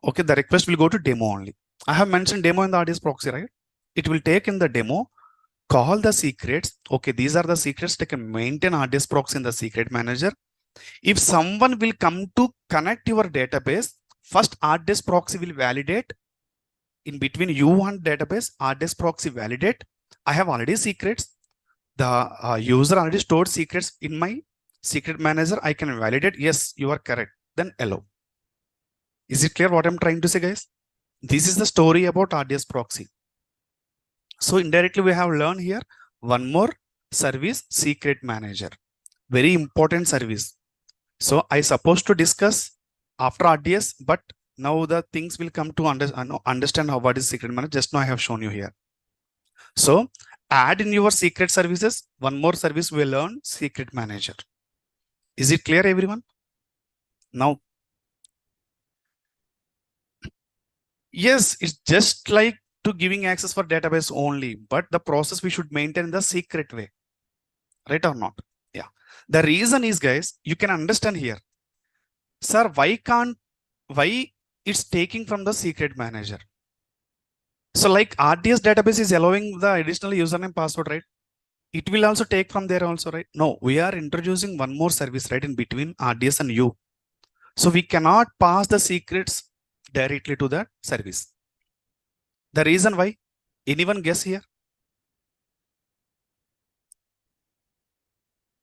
Okay, the request will go to demo only. I have mentioned demo in the RDS proxy, right? It will take in the demo, call the secrets. Okay, these are the secrets. They can maintain RDS proxy in the secret manager. If someone will come to connect your database, first RDS proxy will validate. In between you and database, RDS proxy validate. I have already secrets. The user already stored secrets in my secret manager. I can validate. Yes, you are correct. Then allow. Is it clear what I'm trying to say, guys? This is the story about RDS proxy. So indirectly we have learned here one more service, secret manager. Very important service. So I supposed to discuss after RDS, but now the things will come to understand how what is secret manager. Just now I have shown you here. So add in your secret services, one more service we learn, secret manager. Is it clear, everyone? Now, yes, it's just like to giving access for database only, but the process we should maintain in the secret way, right or not? Yeah. The reason is, guys, you can understand here. Sir, why it's taking from the secret manager? So like RDS database is allowing the additional username password, right? It will also take from there also, right? No, we are introducing one more service, right, in between RDS and you. So we cannot pass the secrets directly to that service. The reason why? Anyone guess here?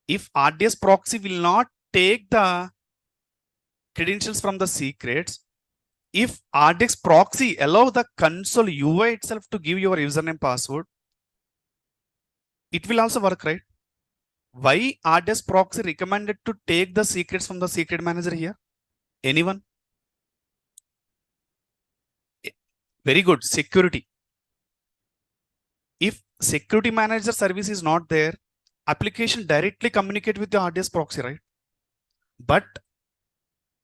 If RDS proxy will not take the credentials from the secrets, if RDS proxy allow the console UI itself to give your username password, it will also work, right? Why RDS proxy recommended to take the secrets from the secret manager here? Anyone? Very good. Security. If security manager service is not there, application directly communicate with the RDS proxy, right? But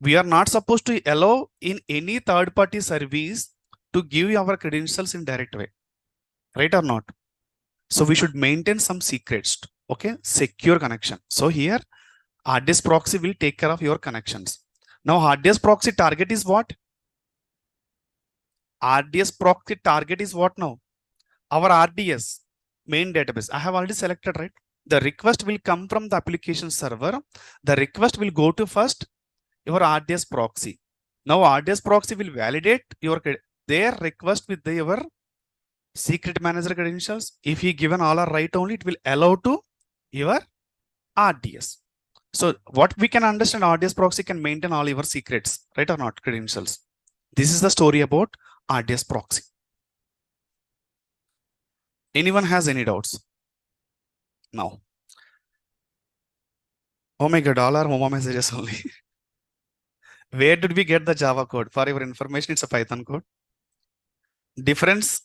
we are not supposed to allow in any third-party service to give our credentials in direct way, right or not? So we should maintain some secrets, okay? Secure connection. So here RDS proxy will take care of your connections. Now RDS proxy target is what? RDS proxy target is what now? Our RDS main database. I have already selected, right? The request will come from the application server. The request will go to first your RDS proxy. Now RDS proxy will validate their request with your secret manager credentials. If he given all are right only, it will allow to your RDS. So what we can understand, RDS proxy can maintain all your secrets, right or not, credentials. This is the story about RDS proxy. Anyone has any doubts? Now. Oh my God, all are Momo messages only. Where did we get the Java code? For your information, it's a Python code. Difference?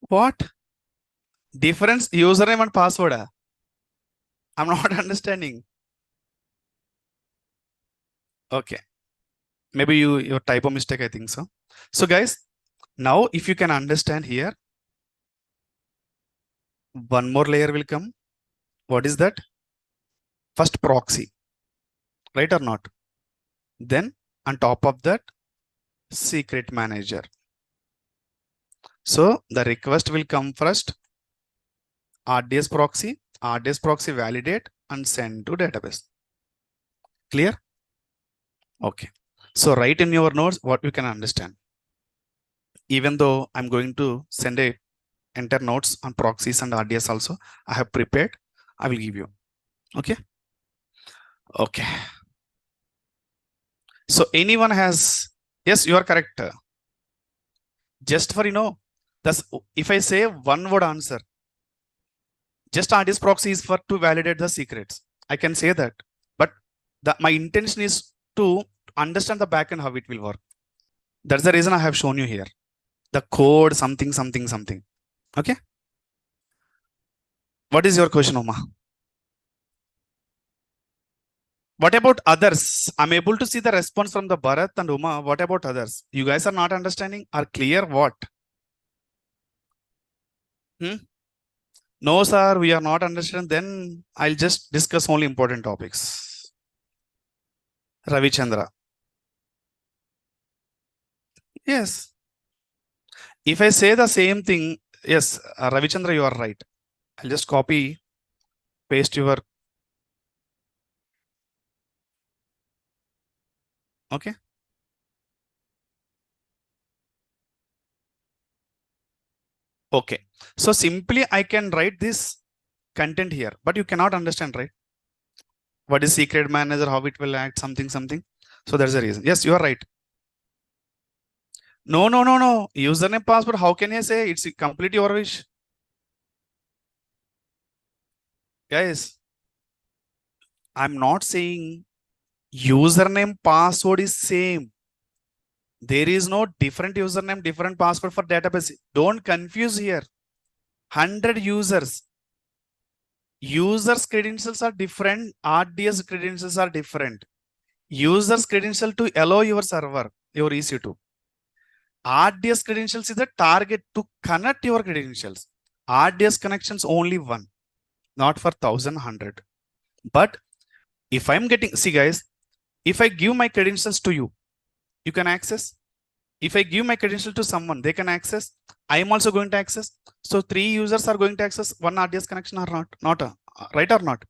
What? Difference username and password. I'm not understanding. Okay. Maybe your typo mistake, I think so. So guys, now if you can understand here, one more layer will come. What is that? First proxy, right or not? Then on top of that, secret manager. So the request will come first, RDS proxy validate and send to database. Clear? Okay. So write in your notes what you can understand. Even though I'm going to send a enter notes on proxies and RDS also, I have prepared. I will give you. Okay. Okay. So anyone has, yes, you are correct. Just for, that's if I say one word answer, just RDS proxy is for to validate the secrets. I can say that, but my intention is to understand the backend, how it will work. That's the reason I have shown you here. The code, something. Okay. What is your question, Uma? What about others? I'm able to see the response from the Bharat and Uma. What about others? You guys are not understanding? Are clear what? No, sir, we are not understanding. Then I'll just discuss only important topics. Ravichandra. Yes. If I say the same thing, yes, Ravichandra, you are right. I'll just copy, paste your. Okay. Okay. So simply I can write this content here, but you cannot understand, right? What is secret manager, how it will act, something. So there's a reason. Yes, you are right. No. Username, password, how can I say? It's complete your wish. Guys, I'm not saying username, password is same. There is no different username, different password for database. Don't confuse here. 100 users. Users credentials are different. RDS credentials are different. Users credential to allow your server, your EC2. RDS credentials is the target to connect your credentials. RDS connections only one, not for 1,100. But if I'm getting, see guys, if I give my credentials to you, you can access. If I give my credential to someone, they can access. I am also going to access. So 3 users are going to access one RDS connection or not, right or not?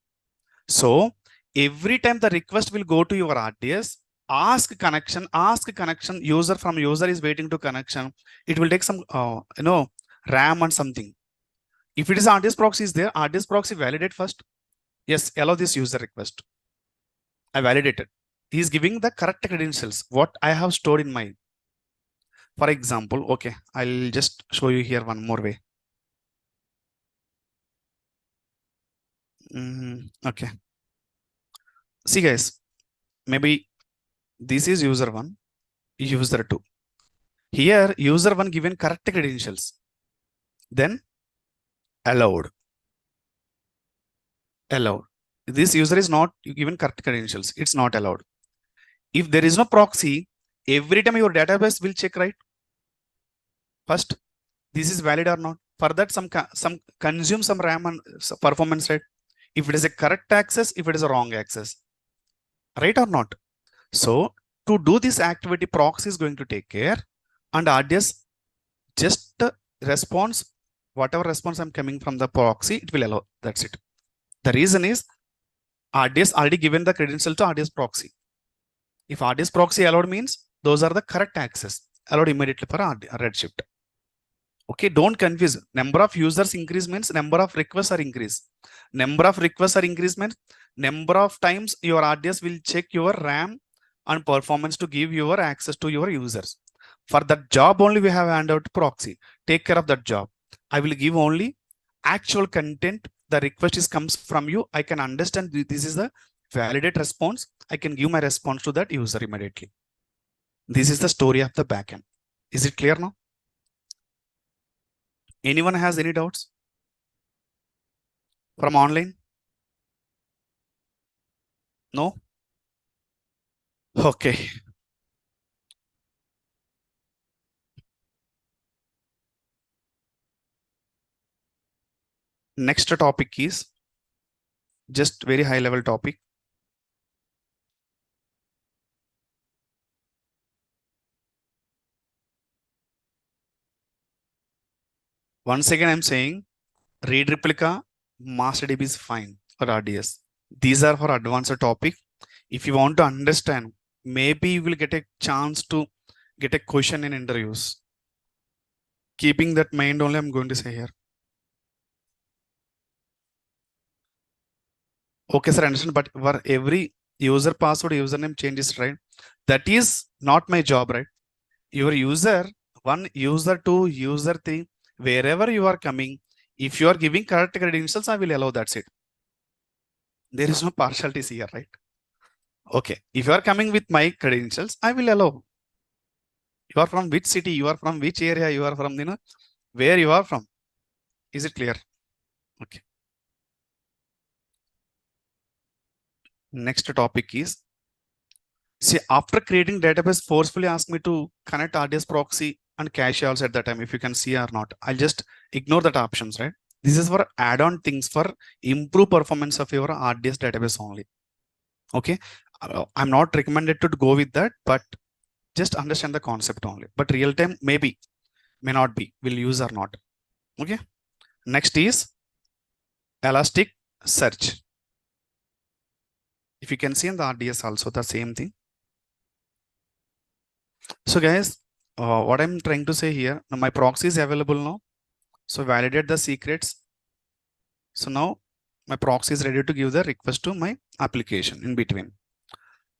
So every time the request will go to your RDS, ask connection, user from user is waiting to connection. It will take some, RAM and something. If it is RDS proxy is there, RDS proxy validate first. Yes, allow this user request. I validated. He is giving the correct credentials, what I have stored in my. For example, okay, I'll just show you here one more way. Okay. See guys, maybe this is user 1, user 2. Here, user 1 given correct credentials. Then allowed. This user is not given correct credentials. It's not allowed. If there is no proxy, every time your database will check, right? First, this is valid or not. For that, some consume some RAM and performance, right? if it is a correct access, if it is a wrong access, right or not? So to do this activity, proxy is going to take care, and RDS just response, whatever response I'm coming from the proxy, it will allow. That's it. The reason is RDS already given the credential to RDS proxy. If RDS proxy allowed means those are the correct access allowed immediately for Redshift. Okay, don't confuse. Number of users increase means number of requests are increase. Number of requests are increase means number of times your RDS will check your RAM and performance to give your access to your users. For that job only we have hand out proxy. Take care of that job. I will give only actual content. The request is comes from you. I can understand this is the validate response. I can give my response to that user immediately. This is the story of the backend. Is it clear now? Anyone has any doubts from online? No? Okay. Next topic is just very high level topic. Once again, I'm saying read replica, MasterDB is fine for RDS. These are for advanced topic. If you want to understand, maybe you will get a chance to get a question in interviews. Keeping that mind only, I'm going to say here. Okay, sir, understand. But for every user password, username changes, right? That is not my job, right? Your user, one, user two, user three, wherever you are coming, if you are giving correct credentials, I will allow. That's it. There is no partialities here, right? Okay. If you are coming with my credentials, I will allow. You are from which city? You are from which area? You are from, where you are from. Is it clear? Okay. Next topic is, see, after creating database, forcefully ask me to connect RDS proxy and cache also at that time, if you can see or not. I'll just ignore that options, right? This is for add-on things for improve performance of your RDS database only. Okay. I'm not recommended to go with that, but just understand the concept only. But real time, maybe, may not be, will use or not. Okay. Next is Elastic Search. If you can see in the RDS also the same thing. So guys, what I'm trying to say here, now my proxy is available now. So validate the secrets. So now my proxy is ready to give the request to my application in between.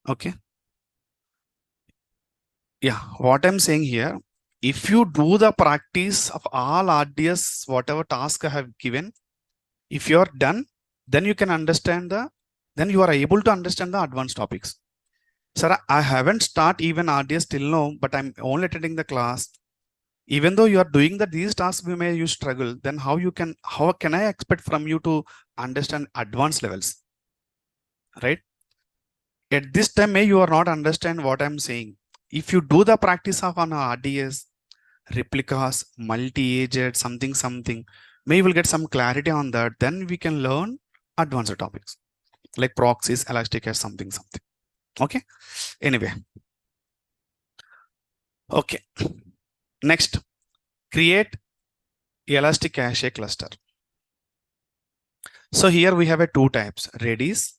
Okay. Yeah, what I'm saying here, if you do the practice of all RDS, whatever task I have given, if you are done, then you can understand then you are able to understand the advanced topics. Sir, I haven't start even RDS till now, but I'm only attending the class. Even though you are doing these tasks, we may you struggle. Then how can I expect from you to understand advanced levels, right? At this time, may you are not understand what I'm saying. If you do the practice of an RDS, replicas, multi-agent, something, may you will get some clarity on that. Then we can learn advanced topics like proxies, elastic cache, something. Okay. Anyway. Okay. Next, create elastic cache cluster. So here we have a two types, Redis.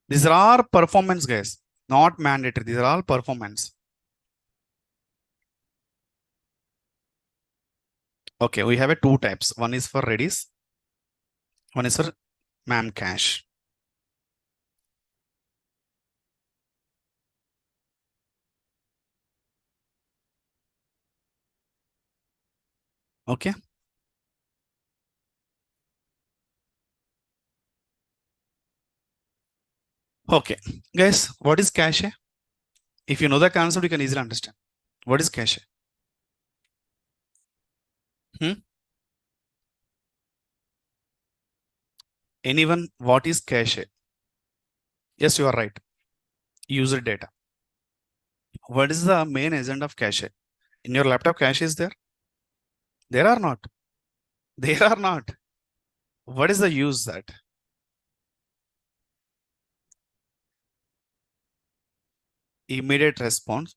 These are all performance, guys, not mandatory. These are all performance. Okay, we have a two types. One is for Redis, one is for Memcache. Okay. Okay, guys, what is cache? If you know the concept, you can easily understand. What is cache? Hmm? Anyone, what is cache? Yes, you are right. User data. What is the main agenda of cache? In your laptop, cache is there? There are not. There are not. What is the use that? Immediate response.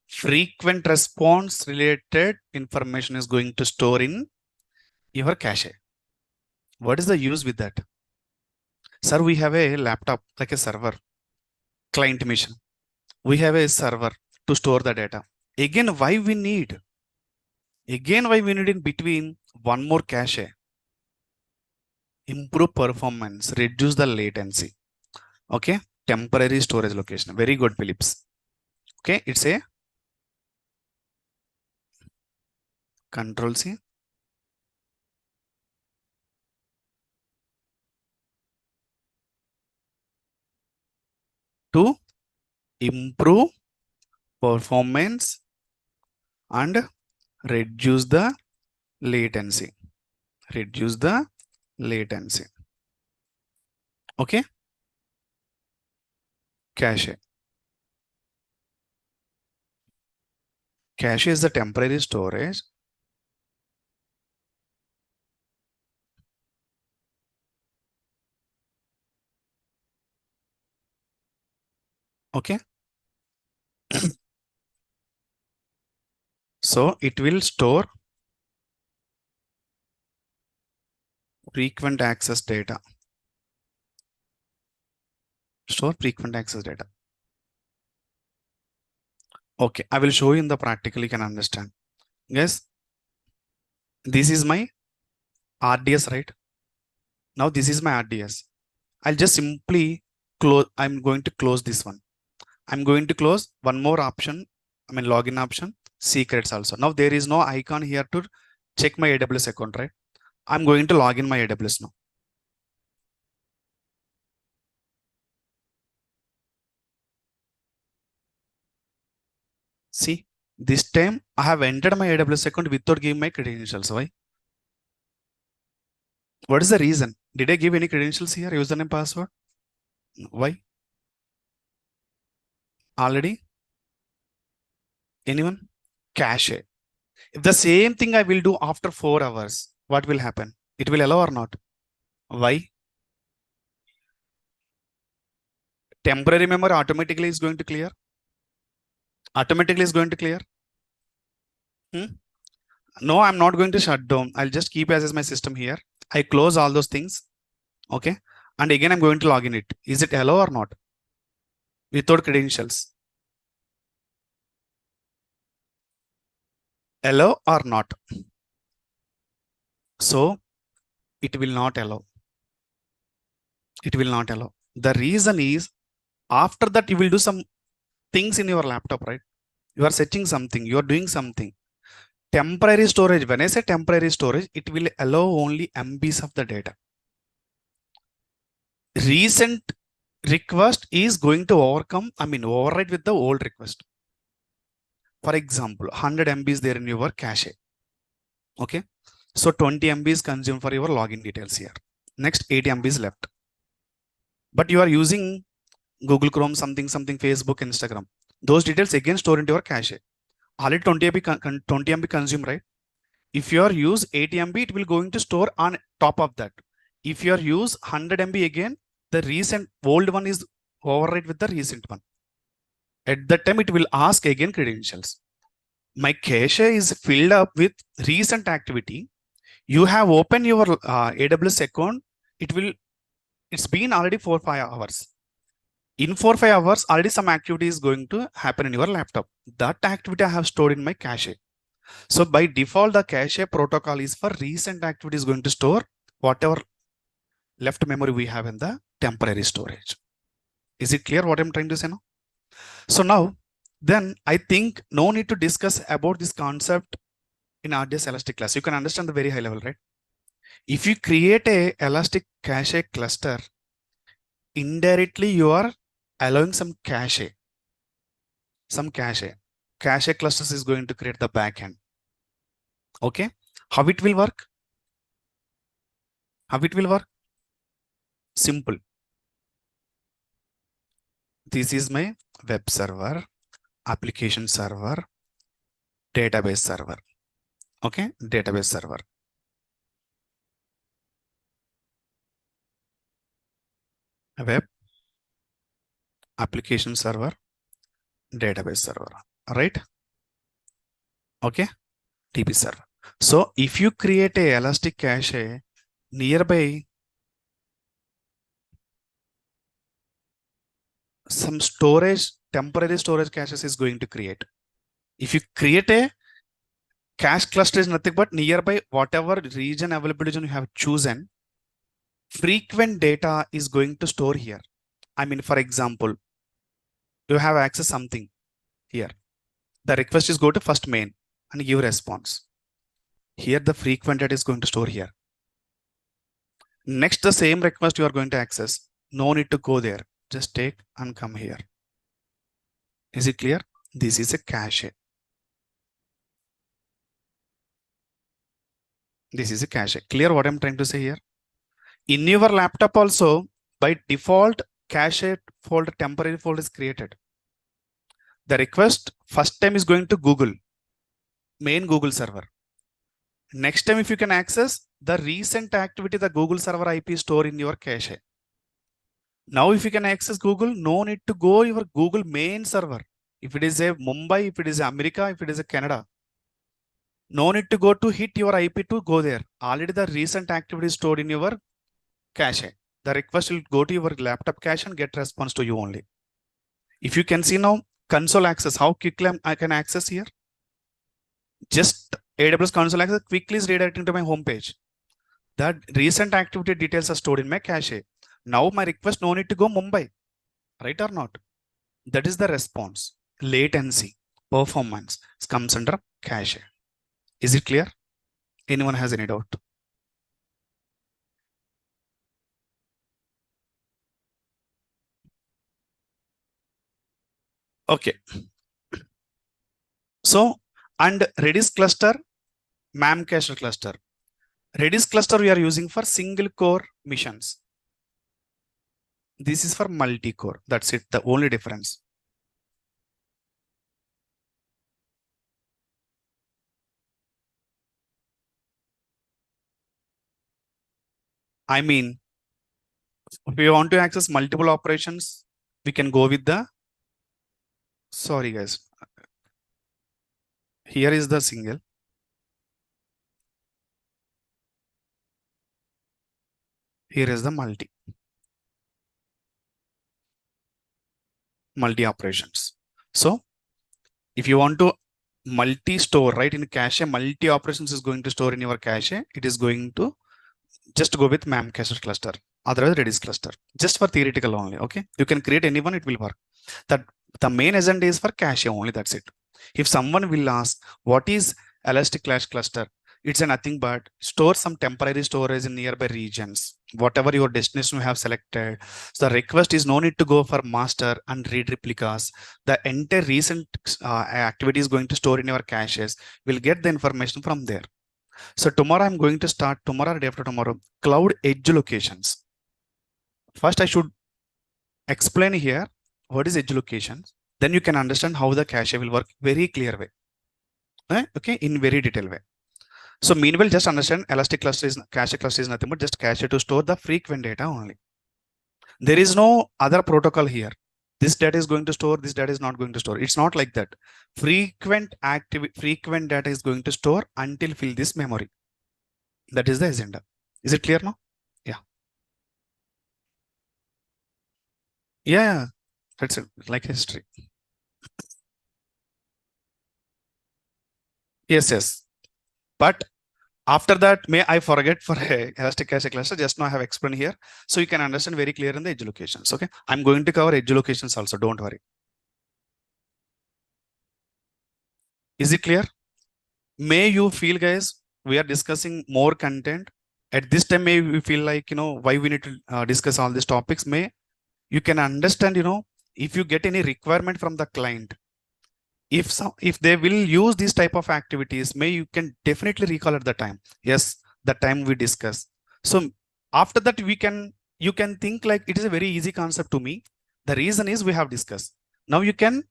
Frequent response related information is going to store in your cache. What is the use with that? Sir, we have a laptop like a server, client mission. We have a server to store the data. Again, why we need? Again, why we need in between one more cache? Improve performance, reduce the latency. Okay, temporary storage location. Very good, Phillips. Okay, it's a Control C. To improve performance and reduce the latency. Reduce the latency. Okay, cache. Cache is the temporary storage. Okay. So it will store frequent access data. Store frequent access data. Okay, I will show you in the practical, you can understand. Yes, this is my RDS, right? Now this is my RDS. I'll just simply close. I'm going to close this one. I'm going to close one more option. I mean, login option, secrets also. Now there is no icon here to check my AWS account, right? I'm going to log in my AWS now. See, this time I have entered my AWS account without giving my credentials. Why? What is the reason? Did I give any credentials here? Username, password? Why? Already? Anyone? Cache. If the same thing I will do after 4 hours, what will happen? It will allow or not? Why? Temporary memory automatically is going to clear. Automatically is going to clear. No, I'm not going to shut down. I'll just keep as my system here. I close all those things. Okay. And again, I'm going to log in it. Is it allow or not? Without credentials. Allow or not? So it will not allow. It will not allow. The reason is after that you will do some things in your laptop, right? You are setting something, you are doing something. Temporary storage, when I say temporary storage, it will allow only MBs of the data. Recent request is going to override with the old request. For example, 100 MB is there in your cache. Okay. So 20 MB is consumed for your login details here. Next 80 MB is left. But you are using Google Chrome, something, Facebook, Instagram. Those details again store into your cache. Already 20 MB consume, right? If you are use 80 MB, it will going to store on top of that. If you are use 100 MB again, the recent old one is override with the recent one. At that time, it will ask again credentials. My cache is filled up with recent activity. You have opened your AWS account. It's been already 4-5 hours. In 4-5 hours, already some activity is going to happen in your laptop. That activity I have stored in my cache. So by default, the cache protocol is for recent activity is going to store whatever left memory we have in the temporary storage. Is it clear what I'm trying to say now? So now, then I think no need to discuss about this concept in RDS Elastic class. You can understand the very high level, right? If you create a Elastic cache cluster, indirectly you are allowing some cache. Cache clusters is going to create the backend. Okay. How it will work? How it will work? Simple. This is my web server, application server, database server. Okay, database server. Web, application server, database server, right? Okay, DB server. So if you create a elastic cache nearby some storage, temporary storage caches is going to create. If you create a cache cluster is nothing but nearby whatever region availability you have chosen, frequent data is going to store here. I mean, for example, you have access something here. The request is go to first main and give response. Here the frequent data is going to store here. Next, the same request you are going to access. No need to go there. Just take and come here. Is it clear? This is a cache. This is a cache. Clear what I'm trying to say here? In your laptop also, by default, cache folder, temporary folder is created. The request first time is going to Google, main Google server. Next time, if you can access the recent activity, the Google server IP store in your cache. Now, if you can access Google, no need to go your Google main server. If it is a Mumbai, if it is America, if it is a Canada, no need to go to hit your IP to go there. Already the recent activity is stored in your cache. The request will go to your laptop cache and get response to you only. If you can see now, console access, how quickly I can access here. Just AWS console access quickly is redirecting to my home page. That recent activity details are stored in my cache. Now my request no need to go Mumbai, right or not? That is the response. Latency, performance comes under cache. Is it clear? Anyone has any doubt? Okay. So, and Redis cluster, Memcache cluster. Redis cluster we are using for single core missions. This is for multi-core. That's it. The only difference. I mean, if we want to access multiple operations, we can go with the, sorry guys, here is the single. Here is the multi operations. So if you want to multi-store, right, in cache, multi operations is going to store in your cache. It is going to just go with Memcache cluster, otherwise Redis cluster, just for theoretical only. Okay, you can create anyone, it will work. That the main agenda is for cache only. That's it. If someone will ask what is Elastic Cache cluster, it's a nothing but store some temporary storage in nearby regions, whatever your destination you have selected. So the request is no need to go for master and read replicas. The entire recent activity is going to store in your caches. We'll get the information from there. So tomorrow I'm going to start, tomorrow or day after tomorrow, cloud edge locations. First, I should explain here what is edge locations. Then you can understand how the cache will work very clear way. Okay, in very detailed way. So meanwhile, just understand Elastic cluster is cache cluster is nothing but just cache to store the frequent data only. There is no other protocol here. This data is going to store, this data is not going to store. It's not like that. Frequent data is going to store until fill this memory. That is the agenda. Is it clear now? Yeah. Yeah, that's it. Like history. Yes. But after that, may I forget for a Elastic Cache cluster? Just now I have explained here. So you can understand very clear in the edge locations. Okay. I'm going to cover edge locations also. Don't worry. Is it clear? May you feel, guys, we are discussing more content. At this time, may we feel like, why we need to discuss all these topics. May you can understand, if you get any requirement from the client, if they will use these type of activities, may you can definitely recall at the time. Yes, the time we discuss. So after that, you can think like it is a very easy concept to me. The reason is we have discussed. Now you can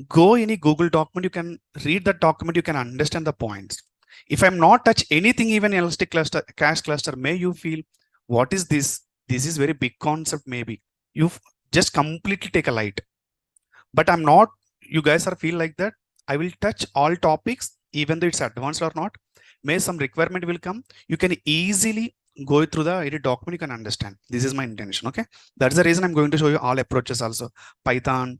go any Google document, you can read the document, you can understand the points. If I'm not touch anything, even Elastic cluster, cache cluster, may you feel, what is this? This is very big concept, maybe. You just completely take a light. But I'm not, you guys are feel like that. I will touch all topics, even though it's advanced or not. May some requirement will come. You can easily go through the edit document, you can understand. This is my intention, okay? That's the reason I'm going to show you all approaches also. Python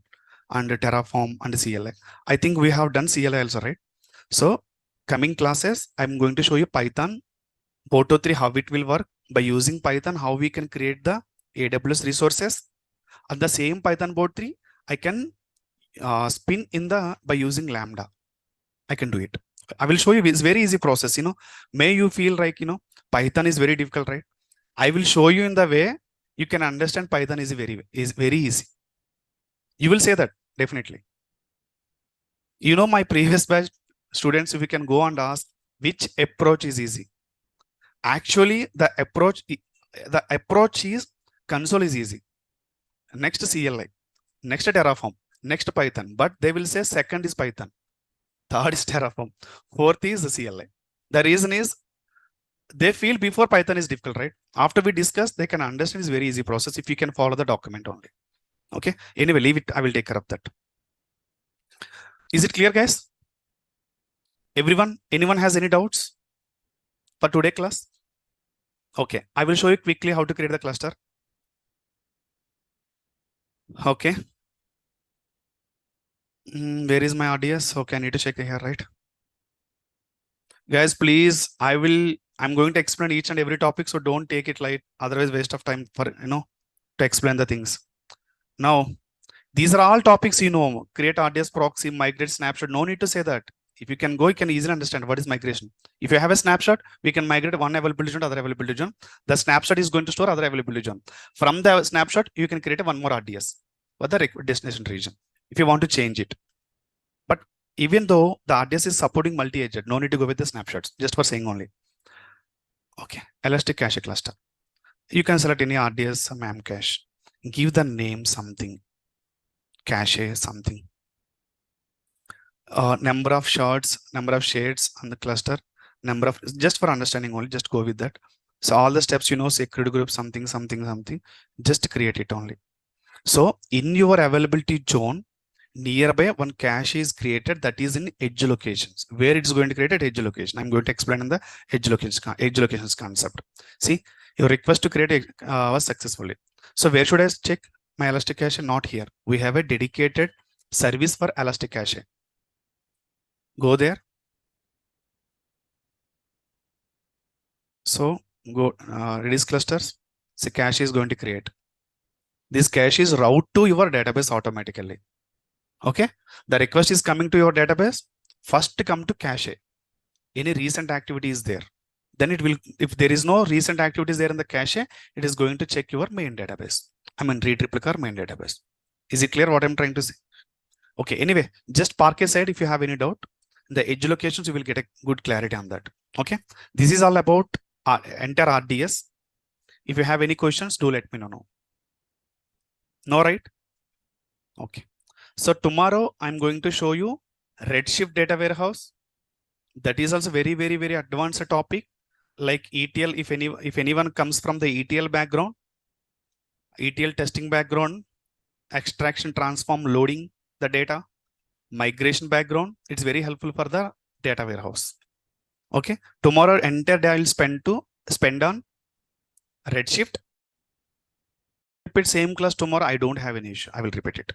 and Terraform and CLI. I think we have done CLI also, right? So coming classes, I'm going to show you Python, Boto 3, how it will work. By using Python, how we can create the AWS resources. And the same Python Boto 3, I can spin in the by using Lambda. I can do it. I will show you. It's very easy process. May you feel like Python is very difficult, right? I will show you in the way you can understand Python is very easy. You will say that definitely. My previous batch students, if you can go and ask which approach is easy. Actually, the approach is console is easy. Next CLI, next Terraform, next Python, but they will say second is Python, third is Terraform, fourth is the CLI. The reason is they feel before Python is difficult, right? After we discuss, they can understand it's very easy process if you can follow the document only. Okay. Anyway, leave it. I will take care of that. Is it clear, guys? Everyone? Anyone has any doubts for today class? Okay. I will show you quickly how to create the cluster. Okay. Where is my RDS? Okay, I need to check here, right? Guys, please, I'm going to explain each and every topic, so don't take it light. Otherwise, waste of time for, to explain the things. Now, these are all topics, create RDS proxy, migrate snapshot. No need to say that. If you can go, you can easily understand what is migration. If you have a snapshot, we can migrate one availability zone to other availability zone. The snapshot is going to store other availability zone. From the snapshot, you can create one more RDS for the destination region if you want to change it. But even though the RDS is supporting multi-agent, no need to go with the snapshots, just for saying only. Okay, Elastic Cache cluster. You can select any RDS, Memcache. Give the name something, cache something. Number of shards, number of shades on the cluster, number of, just for understanding only, just go with that. So all the steps, sacred group, something, just create it only. So in your availability zone, nearby one cache is created that is in edge locations. Where it's going to create at edge location. I'm going to explain in the edge locations concept. See, your request to create was successfully. So where should I check my Elastic Cache? Not here. We have a dedicated service for Elastic Cache. Go there. So go Redis clusters. So cache is going to create. This cache is route to your database automatically. Okay. The request is coming to your database. First come to cache. Any recent activity is there. Then it will, if there is no recent activities there in the cache, it is going to check your main database. I mean, read replica main database. Is it clear what I'm trying to say? Okay. Anyway, just park aside if you have any doubt. The edge locations, you will get a good clarity on that. Okay. This is all about entire RDS. If you have any questions, do let me know. No, right? Okay. So tomorrow I'm going to show you Redshift data warehouse. That is also very advanced topic, like ETL. If anyone comes from the ETL background, ETL testing background, extraction, transform, loading the data, migration background, it's very helpful for the data warehouse. Okay. Tomorrow entire day I will spend on Redshift. Repeat same class tomorrow. I don't have any issue. I will repeat it.